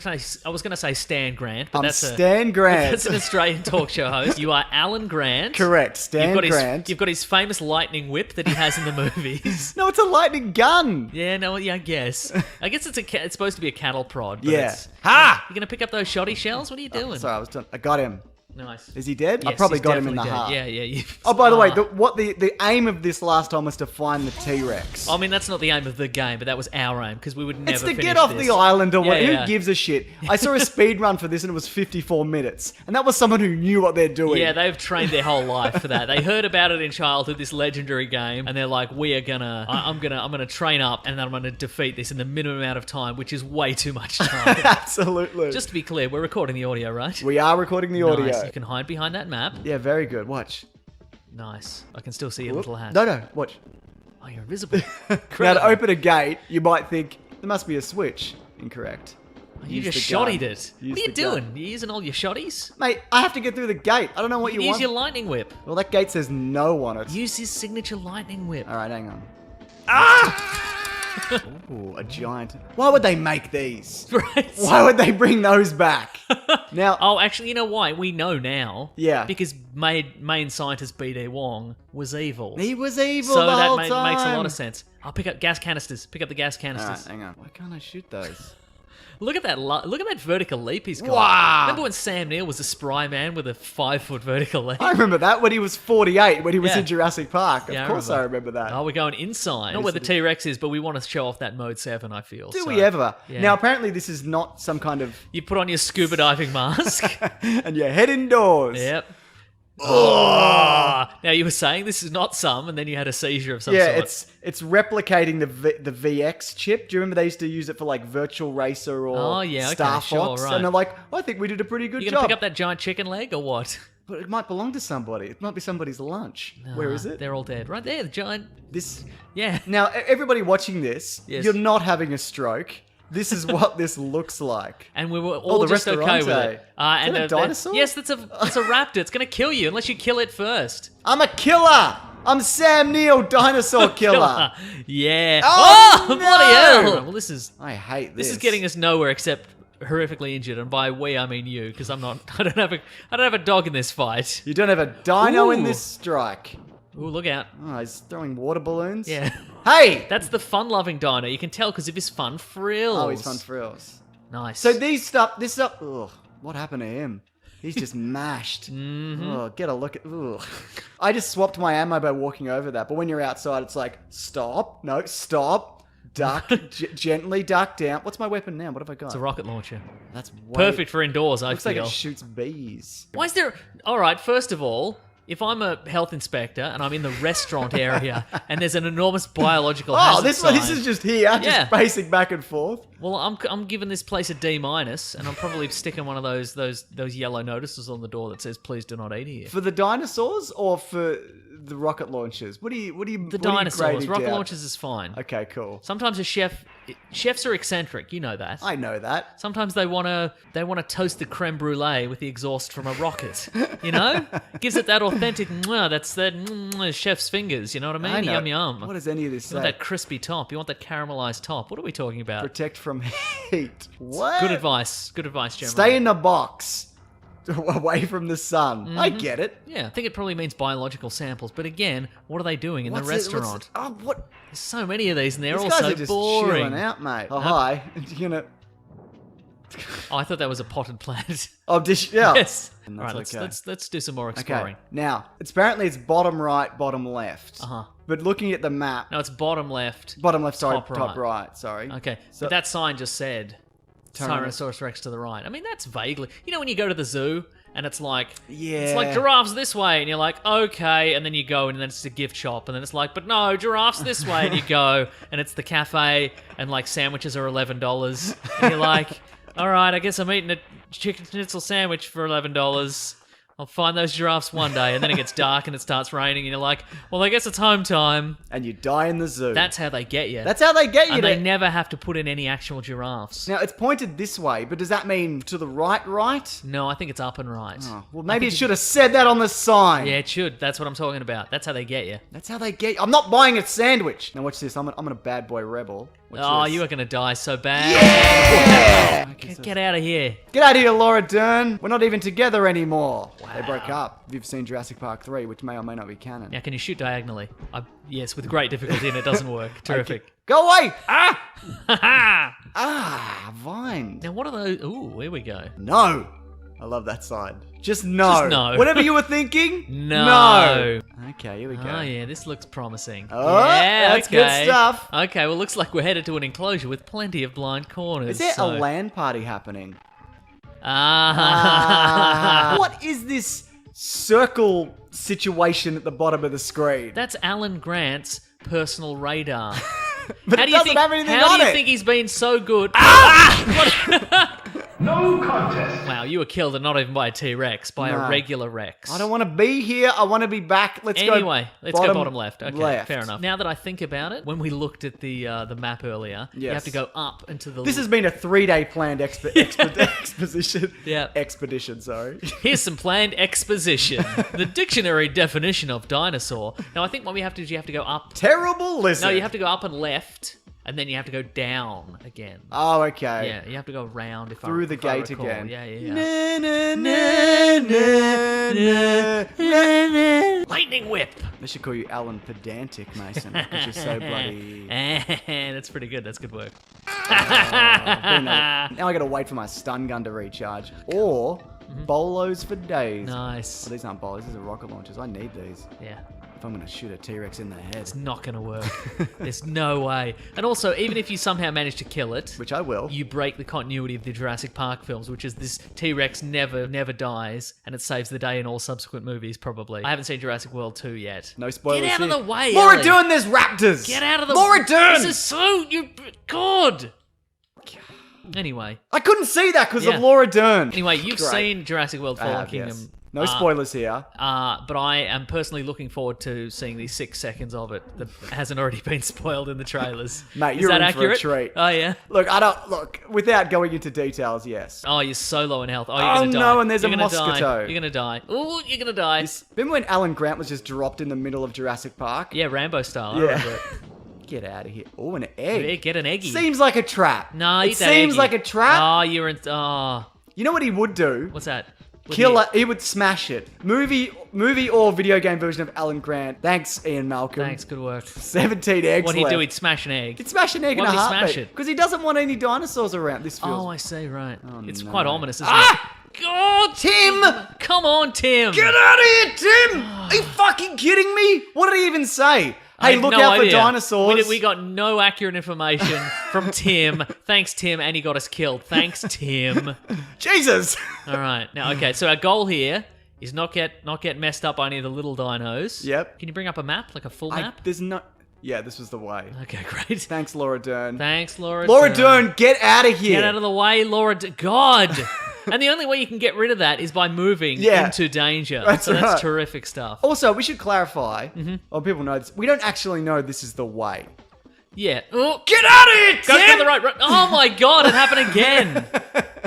Speaker 2: going to say Stan Grant, but
Speaker 1: I'm
Speaker 2: that's
Speaker 1: Stan Grant.
Speaker 2: That's an Australian talk show host. You are Alan Grant.
Speaker 1: Correct, Stan Grant.
Speaker 2: You've got his famous lightning whip that he has in the movies.
Speaker 1: No, it's a lightning gun.
Speaker 2: Yeah, no, yeah, I guess. I guess it's supposed to be a cattle prod. But
Speaker 1: Yeah.
Speaker 2: It's,
Speaker 1: Ha!
Speaker 2: You gonna pick up those shoddy shells? What are you doing?
Speaker 1: Sorry, I was done. I got him.
Speaker 2: Nice.
Speaker 1: Is he dead? I
Speaker 2: Yes,
Speaker 1: probably
Speaker 2: he's
Speaker 1: got him in the
Speaker 2: definitely
Speaker 1: heart.
Speaker 2: dead. Yeah.
Speaker 1: Oh, by the way, the aim of this last time was to find the T-Rex.
Speaker 2: I mean, that's not the aim of the game, but that was our aim because we would never.
Speaker 1: It's to
Speaker 2: finish
Speaker 1: get off
Speaker 2: this.
Speaker 1: the island or what?
Speaker 2: Yeah.
Speaker 1: Who gives a shit? I saw a speed run for this and it was 54 minutes. And that was someone who knew what they're doing.
Speaker 2: Yeah, they've trained their whole life for that. They heard about it in childhood, this legendary game, and they're like, I'm gonna train up and then I'm gonna defeat this in the minimum amount of time, which is way too much time.
Speaker 1: Absolutely.
Speaker 2: Just to be clear, we're recording the audio, right?
Speaker 1: We are recording the audio.
Speaker 2: Nice. You can hide behind that map.
Speaker 1: Yeah, very good. Watch.
Speaker 2: Nice. I can still see your little hat.
Speaker 1: No, watch.
Speaker 2: Oh, you're invisible.
Speaker 1: Now, to open a gate, you might think there must be a switch. Incorrect.
Speaker 2: You
Speaker 1: Use
Speaker 2: just
Speaker 1: the gun.
Speaker 2: shottied it.
Speaker 1: Use
Speaker 2: What are you
Speaker 1: the
Speaker 2: doing?
Speaker 1: gun.
Speaker 2: You using all your shotties?
Speaker 1: Mate, I have to get through the gate. I don't know what you
Speaker 2: Use
Speaker 1: want.
Speaker 2: your lightning whip.
Speaker 1: Well, that gate says no on it.
Speaker 2: Use his signature lightning whip.
Speaker 1: All right, hang on. Ah! Ooh, a giant. Why would they make these?
Speaker 2: Right.
Speaker 1: Why would they bring those back? Now,
Speaker 2: Oh, actually, you know why? We know now.
Speaker 1: Yeah.
Speaker 2: Because main scientist B.D. Wong was evil.
Speaker 1: he was evil
Speaker 2: So
Speaker 1: the
Speaker 2: that
Speaker 1: whole
Speaker 2: makes
Speaker 1: time.
Speaker 2: a lot of sense. I'll pick up gas canisters. Pick up the gas
Speaker 1: All
Speaker 2: canisters.
Speaker 1: right, hang on. Why can't I shoot those?
Speaker 2: Look at that! Look at that vertical leap he's got.
Speaker 1: Wow.
Speaker 2: Remember when Sam Neill was a spry man with a 5-foot vertical leap?
Speaker 1: I remember that when he was 48, when he was
Speaker 2: Yeah.
Speaker 1: in Jurassic Park.
Speaker 2: Yeah,
Speaker 1: Of course I remember that.
Speaker 2: Oh, we're going inside. Not where the T-Rex is, but we want to show off that Mode 7, I feel.
Speaker 1: Do
Speaker 2: So,
Speaker 1: we ever?
Speaker 2: yeah.
Speaker 1: Now, apparently this is not some kind of...
Speaker 2: You put on your scuba diving mask.
Speaker 1: and you head indoors.
Speaker 2: Yep. Oh. Now, you were saying this is not some, and then you had a seizure of some
Speaker 1: Yeah,
Speaker 2: sort.
Speaker 1: it's replicating the VX chip. Do you remember they used to use it for like Virtual Racer or
Speaker 2: Oh, yeah, okay,
Speaker 1: Star
Speaker 2: sure,
Speaker 1: Fox?
Speaker 2: right.
Speaker 1: And they're like, I think we did a pretty good
Speaker 2: You
Speaker 1: job.
Speaker 2: gonna pick up that giant chicken leg or what?
Speaker 1: But it might belong to somebody. It might be somebody's lunch. Where is it?
Speaker 2: They're all dead. Right there, the giant...
Speaker 1: This.
Speaker 2: Yeah.
Speaker 1: Now, everybody watching this,
Speaker 2: Yes.
Speaker 1: you're not having a stroke. This is what this looks like.
Speaker 2: And we were all
Speaker 1: the
Speaker 2: just okay with
Speaker 1: restaurante.
Speaker 2: it.
Speaker 1: Is that a dinosaur?
Speaker 2: Yes, that's a raptor. It's going to kill you unless you kill it first.
Speaker 1: I'm a killer. I'm Sam Neill, dinosaur killer.
Speaker 2: Yeah.
Speaker 1: Oh, no!
Speaker 2: Bloody hell! Well, this is
Speaker 1: I hate this.
Speaker 2: this is getting us nowhere except horrifically injured, and by we I mean you, because I'm not. I don't have a dog in this fight.
Speaker 1: You don't have a dino in
Speaker 2: Ooh.
Speaker 1: this strike.
Speaker 2: Ooh, look out!
Speaker 1: Oh, he's throwing water balloons.
Speaker 2: Yeah.
Speaker 1: Hey.
Speaker 2: That's the fun-loving dino. You can tell because of his fun frills.
Speaker 1: Oh, he's fun frills.
Speaker 2: Nice.
Speaker 1: So this stuff. Ugh, what happened to him? He's just mashed. Oh, get a look at. Ugh. I just swapped my ammo by walking over that. But when you're outside, it's like stop. No, stop. Duck. Gently duck down. What's my weapon now? What have I got?
Speaker 2: It's a rocket launcher.
Speaker 1: That's way,
Speaker 2: Perfect for indoors, I
Speaker 1: Looks like
Speaker 2: feel.
Speaker 1: it shoots bees.
Speaker 2: Why is there... All right, first of all, if I'm a health inspector and I'm in the restaurant area and there's an enormous biological
Speaker 1: Oh,
Speaker 2: hazard
Speaker 1: this
Speaker 2: sign,
Speaker 1: is just here,
Speaker 2: Yeah.
Speaker 1: just pacing back and forth.
Speaker 2: well, I'm giving this place a D-, and I'm probably sticking one of those yellow notices on the door that says, please do not eat here.
Speaker 1: For the dinosaurs or for the rocket launchers? What do you?
Speaker 2: The dinosaurs. Rocket
Speaker 1: down?
Speaker 2: launchers is fine.
Speaker 1: Okay, cool.
Speaker 2: Sometimes chefs are eccentric, you know that.
Speaker 1: I know that.
Speaker 2: Sometimes they want to toast the creme brulee with the exhaust from a rocket. You know, gives it that authentic. That's that chef's fingers. You know what I mean?
Speaker 1: I know.
Speaker 2: Yum yum.
Speaker 1: What does any of this
Speaker 2: You want
Speaker 1: say?
Speaker 2: that crispy top. You want that caramelized top. What are we talking about?
Speaker 1: Protect from heat. What?
Speaker 2: Good advice. Good advice, Jeremy.
Speaker 1: Stay in a box, away from the sun.
Speaker 2: Mm-hmm.
Speaker 1: I get it.
Speaker 2: Yeah, I think it probably means biological samples. But again, what are they doing in the restaurant?
Speaker 1: Oh, what?
Speaker 2: There's so many of these, and they're
Speaker 1: These
Speaker 2: all
Speaker 1: guys
Speaker 2: so
Speaker 1: are just
Speaker 2: boring.
Speaker 1: chilling out, mate. Oh, hi. You gonna?
Speaker 2: Oh, I thought that was a potted plant.
Speaker 1: Oh, dish. Yeah.
Speaker 2: Yes. All
Speaker 1: And that's
Speaker 2: right,
Speaker 1: okay.
Speaker 2: let's do some more
Speaker 1: Okay.
Speaker 2: exploring.
Speaker 1: Now, apparently it's bottom right, bottom left.
Speaker 2: Uh-huh.
Speaker 1: But looking at the map,
Speaker 2: No, it's bottom left.
Speaker 1: bottom left, sorry,
Speaker 2: Top
Speaker 1: top
Speaker 2: right.
Speaker 1: right. Sorry.
Speaker 2: Okay,
Speaker 1: So
Speaker 2: but that sign just said Tyrannosaurus Rex to the right. I mean, that's vaguely... You know when you go to the zoo and it's like...
Speaker 1: Yeah.
Speaker 2: It's like giraffes this way, and you're like, okay, and then you go, and then it's a gift shop, and then it's like, but no, giraffes this way, and you go, and it's the cafe, and like sandwiches are $11, and you're like, all right, I guess I'm eating a chicken schnitzel sandwich for $11. I'll find those giraffes one day, and then it gets dark and it starts raining, and you're like, well, I guess it's home time.
Speaker 1: And you die in the zoo.
Speaker 2: That's how they get you.
Speaker 1: That's how they get you.
Speaker 2: And they never have to put in any actual giraffes.
Speaker 1: Now, it's pointed this way, but does that mean to the right?
Speaker 2: No, I think it's up and right.
Speaker 1: Oh, well, maybe it should have said that on the sign.
Speaker 2: Yeah, it should. That's what I'm talking about. That's how they get you.
Speaker 1: That's how they get you. I'm not buying a sandwich. Now, watch this. I'm a bad boy rebel. Watch this.
Speaker 2: You are going to die so bad.
Speaker 1: Yeah!
Speaker 2: Get out of here.
Speaker 1: Get out of here, Laura Dern. We're not even together anymore. Wow. They broke up. You've seen Jurassic Park 3, which may or may not be canon.
Speaker 2: Now, can you shoot diagonally? Yes, with great difficulty, and it doesn't work. Terrific.
Speaker 1: Okay. Go away!
Speaker 2: Ah!
Speaker 1: Vine.
Speaker 2: Now, what are those? Ooh, here we go.
Speaker 1: No. I love that sign. Just no.
Speaker 2: Just no.
Speaker 1: Whatever you were thinking,
Speaker 2: No.
Speaker 1: Okay, here we go.
Speaker 2: Oh, yeah, this looks promising.
Speaker 1: Oh,
Speaker 2: yeah,
Speaker 1: that's good stuff.
Speaker 2: Okay, well, looks like we're headed to an enclosure with plenty of blind corners.
Speaker 1: Is there
Speaker 2: so...
Speaker 1: a LAN party happening? What is this circle situation at the bottom of the screen?
Speaker 2: That's Alan Grant's personal radar.
Speaker 1: But it doesn't have anything on it.
Speaker 2: How do you think he's been so good?
Speaker 7: No contest.
Speaker 2: Wow, you were killed, and not even by a T-Rex, by a regular Rex.
Speaker 1: I don't want to be here. I want to be back. Let's go
Speaker 2: bottom left. Okay,
Speaker 1: left.
Speaker 2: fair enough. Now that I think about it, when we looked at the map earlier, you have to go up into the...
Speaker 1: This has been a 3-day planned exposition.
Speaker 2: Yeah.
Speaker 1: Expedition, sorry.
Speaker 2: Here's some planned exposition. The dictionary definition of dinosaur. Now, I think what we have to do is you have to go up...
Speaker 1: Terrible lizard.
Speaker 2: No, you have to go up and left, and then you have to go down again.
Speaker 1: Oh, okay.
Speaker 2: Yeah, you have to go round
Speaker 1: through the gate
Speaker 2: recall.
Speaker 1: again.
Speaker 2: Yeah. Lightning whip.
Speaker 1: They should call you Alan Pedantic, Mason, because you're so bloody...
Speaker 2: That's pretty good. That's good work.
Speaker 1: Now I gotta wait for my stun gun to recharge. Or bolos for days.
Speaker 2: Nice.
Speaker 1: Well, these aren't bolos, these are rocket launchers. I need these.
Speaker 2: Yeah.
Speaker 1: If I'm gonna shoot a T-Rex in the head.
Speaker 2: It's not going to work. There's no way. And also, even if you somehow manage to kill it...
Speaker 1: Which I will.
Speaker 2: You break the continuity of the Jurassic Park films, which is this T-Rex never dies, and it saves the day in all subsequent movies, probably. I haven't seen Jurassic World 2 yet.
Speaker 1: No spoilers.
Speaker 2: Get out of the way,
Speaker 1: Laura
Speaker 2: Ellie.
Speaker 1: Dern, there's raptors!
Speaker 2: Get out of the...
Speaker 1: Laura Dern!
Speaker 2: This is so... God! Anyway.
Speaker 1: I couldn't see that because of Laura Dern.
Speaker 2: Anyway, you've
Speaker 1: Great.
Speaker 2: seen Jurassic World Fallen Kingdom.
Speaker 1: Yes. No spoilers here.
Speaker 2: But I am personally looking forward to seeing the 6 seconds of it that hasn't already been spoiled in the trailers.
Speaker 1: Mate,
Speaker 2: Is
Speaker 1: you're
Speaker 2: that
Speaker 1: in
Speaker 2: accurate?
Speaker 1: for a treat.
Speaker 2: Oh, yeah?
Speaker 1: Look, without going into details, yes.
Speaker 2: Oh, you're so low in health. Oh, you're going to die.
Speaker 1: No, and there's
Speaker 2: you're
Speaker 1: a
Speaker 2: gonna die.
Speaker 1: mosquito.
Speaker 2: You're going to die. Ooh, you're going to die.
Speaker 1: Remember when Alan Grant was just dropped in the middle of Jurassic Park?
Speaker 2: Yeah, Rambo style. I
Speaker 1: Yeah.
Speaker 2: remember it.
Speaker 1: Get out of here. Oh, an egg.
Speaker 2: Yeah, get an eggy.
Speaker 1: Seems like a trap.
Speaker 2: No,
Speaker 1: it
Speaker 2: eat that
Speaker 1: seems
Speaker 2: eggy.
Speaker 1: like a trap.
Speaker 2: Oh, you're in... Oh.
Speaker 1: You know what he would do?
Speaker 2: What's that?
Speaker 1: He would smash it. Movie or video game version of Alan Grant. Thanks, Ian Malcolm.
Speaker 2: Thanks, good work.
Speaker 1: 17 eggs
Speaker 2: What'd he
Speaker 1: left.
Speaker 2: do? He'd smash an egg.
Speaker 1: He'd smash an egg
Speaker 2: Why
Speaker 1: in a
Speaker 2: would he
Speaker 1: heartbeat.
Speaker 2: smash it?
Speaker 1: Because he doesn't want any dinosaurs around. This feels...
Speaker 2: Oh, I see, right. It's
Speaker 1: no.
Speaker 2: quite ominous, isn't it? God,
Speaker 1: Tim!
Speaker 2: Come on, Tim!
Speaker 1: Get out of here, Tim! Are you fucking kidding me? What did he even say?
Speaker 2: I
Speaker 1: Hey,
Speaker 2: have
Speaker 1: look
Speaker 2: no
Speaker 1: out
Speaker 2: idea.
Speaker 1: for dinosaurs.
Speaker 2: We got no accurate information from Tim. Thanks, Tim, and he got us killed. Thanks, Tim.
Speaker 1: Jesus!
Speaker 2: All right, now, okay, so our goal here is not get messed up by any of the little dinos.
Speaker 1: Yep.
Speaker 2: Can you bring up a map, like a full map?
Speaker 1: There's no... Yeah, this was the way.
Speaker 2: Okay, great.
Speaker 1: Thanks, Laura Dern.
Speaker 2: Thanks, Laura.
Speaker 1: Laura Dern, get out of here.
Speaker 2: Get out of the way, Laura. God. And the only way you can get rid of that is by moving into danger.
Speaker 1: That's
Speaker 2: That's terrific stuff.
Speaker 1: Also, we should clarify, or people know this, we don't actually know this is the way.
Speaker 2: Yeah. Oh,
Speaker 1: Get out of here, Tim!
Speaker 2: go to the right. Oh my God, it happened again.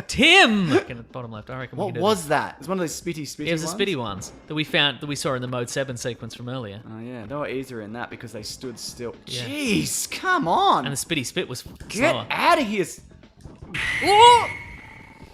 Speaker 2: Tim. Get at the bottom left. I reckon we
Speaker 1: What
Speaker 2: can do
Speaker 1: was that? It was one of those spitty
Speaker 2: It was
Speaker 1: ones?
Speaker 2: the spitty ones that we saw in the Mode 7 sequence from earlier.
Speaker 1: Oh yeah, they were easier in that because they stood still.
Speaker 2: Yeah.
Speaker 1: Jeez, come on!
Speaker 2: And the spitty spit was
Speaker 1: Get
Speaker 2: slower.
Speaker 1: out of here!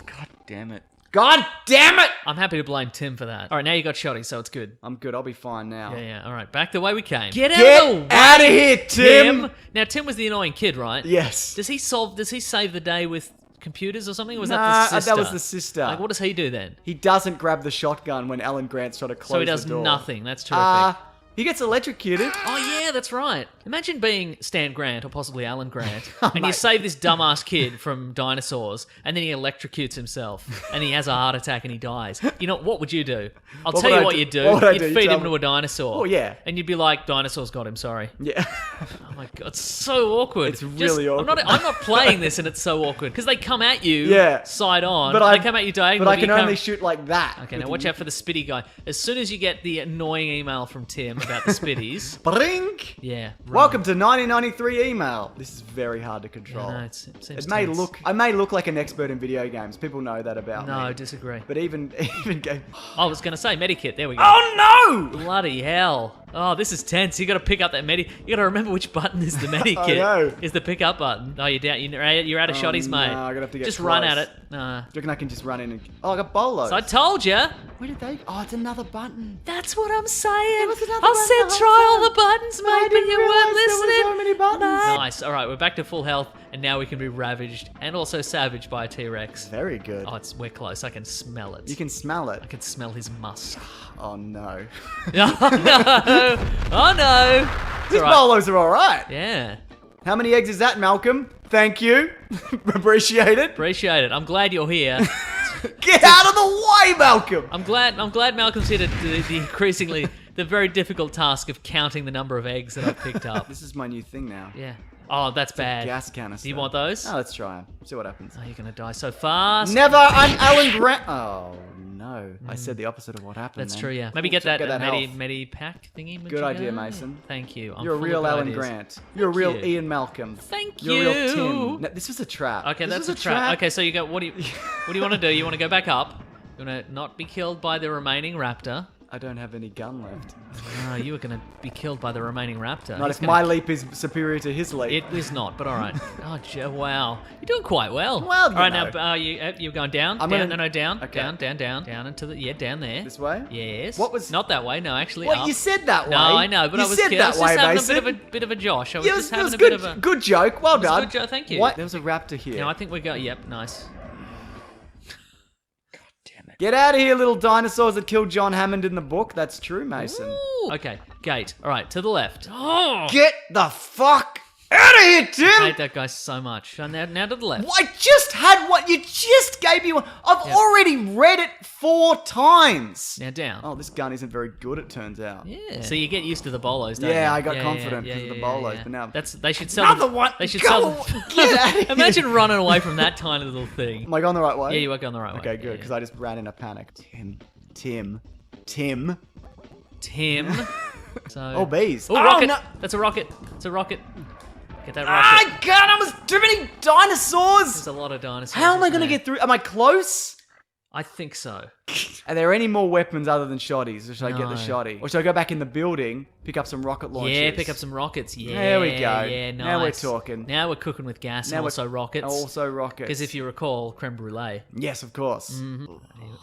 Speaker 1: God damn it. God damn it!
Speaker 2: I'm happy to blame Tim for that. All right, now you got Shotty, so it's good.
Speaker 1: I'm good, I'll be fine now.
Speaker 2: Yeah. All right, back the way we came.
Speaker 1: Get
Speaker 2: out of the way,
Speaker 1: out of here, Tim!
Speaker 2: Now, Tim was the annoying kid, right?
Speaker 1: Yes.
Speaker 2: Does he save the day with computers or something? Or was
Speaker 1: Nah,
Speaker 2: that the sister?
Speaker 1: that was the sister.
Speaker 2: Like, what does he do then?
Speaker 1: He doesn't grab the shotgun when Alan Grant's trying to close
Speaker 2: So he does
Speaker 1: the door.
Speaker 2: nothing. That's terrific.
Speaker 1: He gets electrocuted.
Speaker 2: Oh, yeah, that's right. Imagine being Stan Grant or possibly Alan Grant,
Speaker 1: Oh,
Speaker 2: and you save this dumbass kid from dinosaurs, and then he electrocutes himself, and he has a heart attack and he dies. You know, what would you do? I'll
Speaker 1: What
Speaker 2: tell
Speaker 1: would
Speaker 2: you
Speaker 1: I
Speaker 2: what
Speaker 1: do?
Speaker 2: you'd do.
Speaker 1: What would I
Speaker 2: You'd
Speaker 1: do? You
Speaker 2: feed
Speaker 1: tell
Speaker 2: him
Speaker 1: me.
Speaker 2: to a dinosaur.
Speaker 1: Oh, yeah.
Speaker 2: And you'd be like, dinosaurs got him, sorry.
Speaker 1: Yeah.
Speaker 2: Oh my god, it's so awkward.
Speaker 1: It's really awkward.
Speaker 2: I'm not playing this and it's so awkward, because they come at you
Speaker 1: Yeah.
Speaker 2: side on.
Speaker 1: But
Speaker 2: they come at you diagonally.
Speaker 1: But I can
Speaker 2: you
Speaker 1: only
Speaker 2: can't-
Speaker 1: shoot like that.
Speaker 2: Okay, now watch out for the spitty guy. As soon as you get the annoying email from Tim about the spitties,
Speaker 1: Brink.
Speaker 2: yeah. run.
Speaker 1: Welcome to 1993 email. This is very hard to control.
Speaker 2: Yeah, no, it seems
Speaker 1: It may
Speaker 2: tense.
Speaker 1: look. I may look like an expert in video games. People know that about me.
Speaker 2: No, disagree.
Speaker 1: But even game.
Speaker 2: I was going to say Medikit. There we go.
Speaker 1: Oh no!
Speaker 2: Bloody hell. Oh, this is tense. You got to pick up that You got to remember which button is the Medikit.
Speaker 1: I know.
Speaker 2: Is the pick up button. Oh, you're down. You're out of shotties,
Speaker 1: no,
Speaker 2: mate.
Speaker 1: I'm gonna have to get
Speaker 2: Just run
Speaker 1: close.
Speaker 2: at it. Nah.
Speaker 1: Do you reckon I can just run in and... Oh, I got bolos.
Speaker 2: So I told you.
Speaker 1: Where did they... Oh, it's another button.
Speaker 2: That's what I'm saying.
Speaker 1: was another
Speaker 2: I
Speaker 1: button
Speaker 2: said
Speaker 1: the whole
Speaker 2: try all
Speaker 1: time.
Speaker 2: the buttons,
Speaker 1: I
Speaker 2: mate, but
Speaker 1: didn't
Speaker 2: you
Speaker 1: realise
Speaker 2: weren't
Speaker 1: there was
Speaker 2: listening.
Speaker 1: so many buttons.
Speaker 2: Nice. All right, we're back to full health, and now we can be ravaged and also savaged by a T-Rex.
Speaker 1: Very good.
Speaker 2: Oh, we're close. I can smell it.
Speaker 1: You can smell it.
Speaker 2: I can smell his musk.
Speaker 1: Oh no.
Speaker 2: Oh no! Oh no! It's
Speaker 1: These
Speaker 2: all right.
Speaker 1: bolos are alright.
Speaker 2: Yeah.
Speaker 1: How many eggs is that, Malcolm? Thank you. Appreciate it.
Speaker 2: Appreciate it. I'm glad you're here.
Speaker 1: Get out of the way, Malcolm.
Speaker 2: I'm glad Malcolm's here to do the very difficult task of counting the number of eggs that I've picked up.
Speaker 1: This is my new thing now.
Speaker 2: Yeah. Oh, that's bad.
Speaker 1: Gas canister.
Speaker 2: Do you want those?
Speaker 1: Oh, let's try 'em. See what happens.
Speaker 2: Oh, you're gonna die so fast.
Speaker 1: Never. I'm Alan Grant. Oh no. I said the opposite of what happened.
Speaker 2: That's
Speaker 1: then.
Speaker 2: true, yeah. Maybe get that,
Speaker 1: Get that health.
Speaker 2: Medi-pack thingy.
Speaker 1: Good idea, Mason.
Speaker 2: Thank you. I'm
Speaker 1: You're a
Speaker 2: full
Speaker 1: real
Speaker 2: of
Speaker 1: Alan
Speaker 2: ideas.
Speaker 1: Grant. You're a real
Speaker 2: you.
Speaker 1: Ian Malcolm.
Speaker 2: Thank
Speaker 1: You're
Speaker 2: you.
Speaker 1: a real Tim. No, this was a trap.
Speaker 2: Okay,
Speaker 1: This
Speaker 2: that's
Speaker 1: was
Speaker 2: a trap. Okay, so you go. What do you want to do? You want to go back up? You want to not be killed by the remaining raptor?
Speaker 1: I don't have any gun left.
Speaker 2: No, you were going to be killed by the remaining raptor.
Speaker 1: Not
Speaker 2: He's
Speaker 1: if
Speaker 2: gonna-
Speaker 1: my leap is superior to his leap.
Speaker 2: It is not, but all right. Oh, wow. You're doing quite well.
Speaker 1: Well,
Speaker 2: all right,
Speaker 1: you know.
Speaker 2: now you're going down.
Speaker 1: I'm
Speaker 2: down.
Speaker 1: gonna-
Speaker 2: No, down.
Speaker 1: Okay.
Speaker 2: Down into the down there.
Speaker 1: This way?
Speaker 2: Yes.
Speaker 1: What was-
Speaker 2: not that way? No, actually.
Speaker 1: What,
Speaker 2: up.
Speaker 1: you said that way.
Speaker 2: No, I know, but
Speaker 1: you
Speaker 2: I was
Speaker 1: said
Speaker 2: kidding. I
Speaker 1: that
Speaker 2: was
Speaker 1: way,
Speaker 2: just having
Speaker 1: Mason.
Speaker 2: a bit of a Josh. I was
Speaker 1: Yeah,
Speaker 2: just
Speaker 1: it
Speaker 2: having
Speaker 1: was
Speaker 2: a
Speaker 1: good.
Speaker 2: bit of a.
Speaker 1: Good joke. Well done.
Speaker 2: Good joke. Thank you.
Speaker 1: What? There was a raptor here.
Speaker 2: Now I think we got. Yep, nice.
Speaker 1: Get out of here, little dinosaurs that killed John Hammond in the book. That's true, Mason.
Speaker 2: Ooh. Okay, gate. All right, to the left. Oh,
Speaker 1: Get the fuck out of here,
Speaker 2: I
Speaker 1: Tim!
Speaker 2: hate that guy so much. So now to the left.
Speaker 1: I just had what you just gave me. I've already read it 4 times.
Speaker 2: Now down.
Speaker 1: Oh, this gun isn't very good, it turns out.
Speaker 2: Yeah. So you get used to the bolos, don't you?
Speaker 1: Yeah, I got confident because of the bolos,
Speaker 2: yeah.
Speaker 1: but now...
Speaker 2: They should sell
Speaker 1: Another
Speaker 2: them.
Speaker 1: one!
Speaker 2: They should
Speaker 1: Go!
Speaker 2: sell them.
Speaker 1: Get out of here!
Speaker 2: Imagine running away from that tiny little thing.
Speaker 1: Am I going the right way?
Speaker 2: Yeah, you are going the right way.
Speaker 1: Okay, good,
Speaker 2: Yeah,
Speaker 1: because I just ran in a panic. Tim.
Speaker 2: So.
Speaker 1: Oh, bees.
Speaker 2: Oh, rocket!
Speaker 1: no.
Speaker 2: That's a rocket. It's a rocket. Get that
Speaker 1: Ah,
Speaker 2: rocket.
Speaker 1: God, I was too many dinosaurs!
Speaker 2: There's a lot of dinosaurs.
Speaker 1: How am I
Speaker 2: isn't
Speaker 1: going to
Speaker 2: there?
Speaker 1: get through? Am I close?
Speaker 2: I think so.
Speaker 1: Are there any more weapons other than shotties? Or should I get the
Speaker 2: No.
Speaker 1: shotty? Or should I go back in the building, pick up some rocket launchers?
Speaker 2: Yeah, pick up some rockets. Yeah,
Speaker 1: There we go.
Speaker 2: Yeah, nice.
Speaker 1: Now we're talking.
Speaker 2: Now we're cooking with gas
Speaker 1: Now
Speaker 2: and
Speaker 1: we're-
Speaker 2: also rockets.
Speaker 1: Also rockets.
Speaker 2: Because if you recall, creme brulee.
Speaker 1: Yes, of course.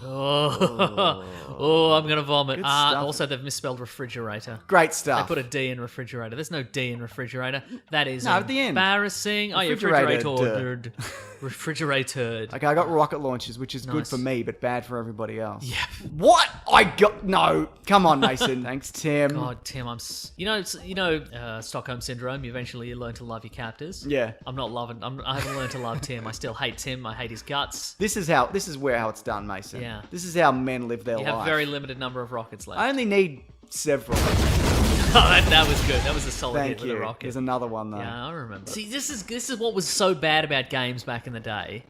Speaker 2: Oh, I'm gonna vomit.
Speaker 1: Good stuff.
Speaker 2: Also, they've misspelled refrigerator.
Speaker 1: Great
Speaker 2: They
Speaker 1: stuff.
Speaker 2: put a D in refrigerator. There's no D in refrigerator. That is
Speaker 1: No, at the end.
Speaker 2: embarrassing. Oh, yeah,
Speaker 1: Refrigerated.
Speaker 2: refrigerated.
Speaker 1: Okay, I got rocket launchers, which is good
Speaker 2: Nice.
Speaker 1: for me, but bad for everybody else.
Speaker 2: Yeah.
Speaker 1: What? I got... No. Come on, Mason. Thanks, Tim.
Speaker 2: God, Tim, Stockholm syndrome. You eventually learn to love your captors.
Speaker 1: Yeah.
Speaker 2: I haven't learned to love Tim. I still hate Tim. I hate his guts.
Speaker 1: This is where how it's done, Mason.
Speaker 2: Yeah.
Speaker 1: This is how men live their
Speaker 2: You
Speaker 1: life.
Speaker 2: have very limited number of rockets left.
Speaker 1: I only need several.
Speaker 2: that was good. That was a solid hit
Speaker 1: Thank
Speaker 2: with
Speaker 1: you.
Speaker 2: a rocket.
Speaker 1: There's another one, though.
Speaker 2: Yeah, I remember. See, this is what was so bad about games back in the day.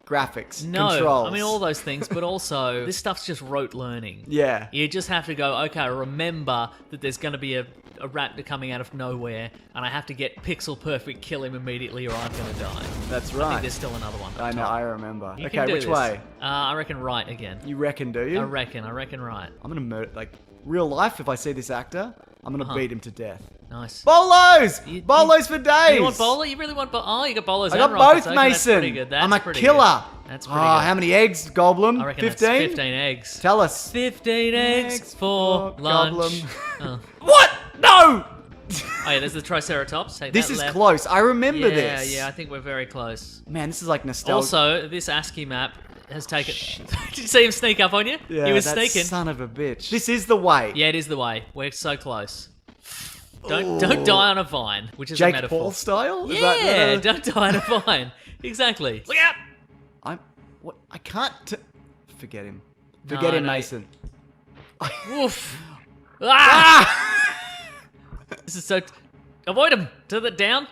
Speaker 1: Graphics.
Speaker 2: No,
Speaker 1: Controls.
Speaker 2: I mean all those things, but also this stuff's just rote learning.
Speaker 1: Yeah.
Speaker 2: You just have to go, okay, remember that there's going to be a raptor coming out of nowhere, and I have to get pixel perfect, kill him immediately, or I'm going to die.
Speaker 1: That's
Speaker 2: I
Speaker 1: right.
Speaker 2: think there's still another one.
Speaker 1: I know, I remember.
Speaker 2: You
Speaker 1: Okay,
Speaker 2: can do
Speaker 1: which
Speaker 2: this.
Speaker 1: way?
Speaker 2: I reckon right again.
Speaker 1: You reckon, do you?
Speaker 2: I reckon right.
Speaker 1: I'm gonna murder, like, real life, if I see this actor, I'm gonna
Speaker 2: Uh-huh.
Speaker 1: beat him to death.
Speaker 2: Nice.
Speaker 1: Bolos!
Speaker 2: You-
Speaker 1: Bolos for days!
Speaker 2: You want bowler? You really want bowler? Oh, you got bowlers
Speaker 1: I
Speaker 2: and
Speaker 1: got
Speaker 2: rockets.
Speaker 1: both,
Speaker 2: Okay,
Speaker 1: Mason.
Speaker 2: That's pretty good. That's
Speaker 1: I'm a
Speaker 2: pretty
Speaker 1: killer.
Speaker 2: Good. That's pretty
Speaker 1: Oh,
Speaker 2: good.
Speaker 1: how many eggs, Goblin?
Speaker 2: I reckon
Speaker 1: 15?
Speaker 2: that's 15 eggs.
Speaker 1: Tell us.
Speaker 2: 15 eggs for lunch. Oh.
Speaker 1: What? No!
Speaker 2: Oh yeah, there's the Triceratops. Take
Speaker 1: This
Speaker 2: that
Speaker 1: is
Speaker 2: left.
Speaker 1: close. I remember
Speaker 2: Yeah,
Speaker 1: this.
Speaker 2: yeah, I think we're very close.
Speaker 1: Man, this is like nostalgia.
Speaker 2: Also, this ASCII map has taken... Did you see him sneak up on you?
Speaker 1: Yeah,
Speaker 2: He was
Speaker 1: that
Speaker 2: sneaking.
Speaker 1: son of a bitch. This is the way.
Speaker 2: Yeah, it is the way. We're so close. Don't die on a vine, which is a
Speaker 1: Jake
Speaker 2: metaphor.
Speaker 1: Paul style? Is
Speaker 2: Yeah,
Speaker 1: that
Speaker 2: don't die on a vine. Exactly. Look out!
Speaker 1: I can't. Forget him.
Speaker 2: No,
Speaker 1: Forget him,
Speaker 2: no.
Speaker 1: Mason.
Speaker 2: Woof. Ah! This is so. Avoid him. To the down,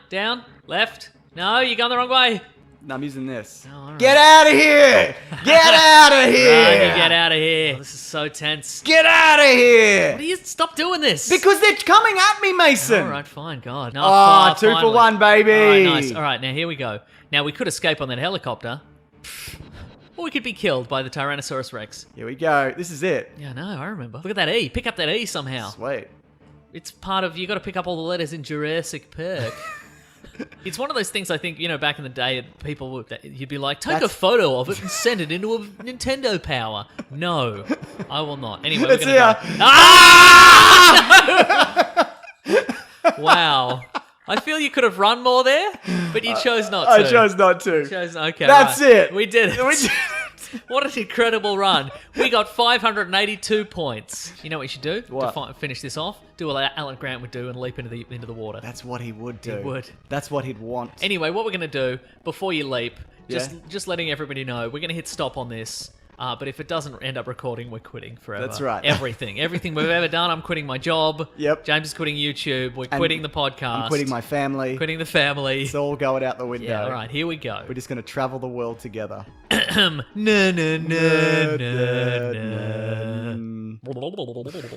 Speaker 2: left. No, you're going the wrong way.
Speaker 1: No, I'm using this.
Speaker 2: Oh, all right.
Speaker 1: Get out of here! Get out of here!
Speaker 2: Run, you get out of here. This is so tense.
Speaker 1: Get out of here!
Speaker 2: What do you stop doing this?
Speaker 1: Because they're coming at me, Mason.
Speaker 2: All right, fine, God. No,
Speaker 1: Oh, 2 for
Speaker 2: finally.
Speaker 1: 1, baby.
Speaker 2: All right, nice. All right, now here we go. Now we could escape on that helicopter, or we could be killed by the Tyrannosaurus Rex.
Speaker 1: Here we go. This is it.
Speaker 2: Yeah, no, I remember. Look at that E. Pick up that E somehow.
Speaker 1: Sweet.
Speaker 2: It's part of, you got to pick up all the letters in Jurassic Park. It's one of those things, I think, back in the day, people would, you'd be like, take a photo of it and send it into a Nintendo Power. No, I will not. Anyway, we're
Speaker 1: It's
Speaker 2: going to
Speaker 1: here.
Speaker 2: go. Ah! Wow. I feel you could have run more there, but you chose not to.
Speaker 1: I chose not to.
Speaker 2: Okay,
Speaker 1: That's
Speaker 2: right.
Speaker 1: it.
Speaker 2: We did it.
Speaker 1: We did
Speaker 2: What an incredible run. We got 582 points. You know what we should do
Speaker 1: What?
Speaker 2: to finish this off? Do what Alan Grant would do and leap into the water.
Speaker 1: That's what he would do.
Speaker 2: He would.
Speaker 1: That's what he'd want.
Speaker 2: Anyway, what we're going to do, before you leap,
Speaker 1: Yeah.
Speaker 2: just letting everybody know, we're going to hit stop on this. But if it doesn't end up recording, we're quitting forever.
Speaker 1: That's right.
Speaker 2: Everything we've ever done, I'm quitting my job.
Speaker 1: Yep.
Speaker 2: James is quitting YouTube. We're
Speaker 1: And
Speaker 2: quitting the podcast.
Speaker 1: I'm quitting my family.
Speaker 2: Quitting the family.
Speaker 1: It's all going out the window.
Speaker 2: Yeah, all right, here we go.
Speaker 1: We're just going to travel the world together.
Speaker 2: No, no, no, no, no.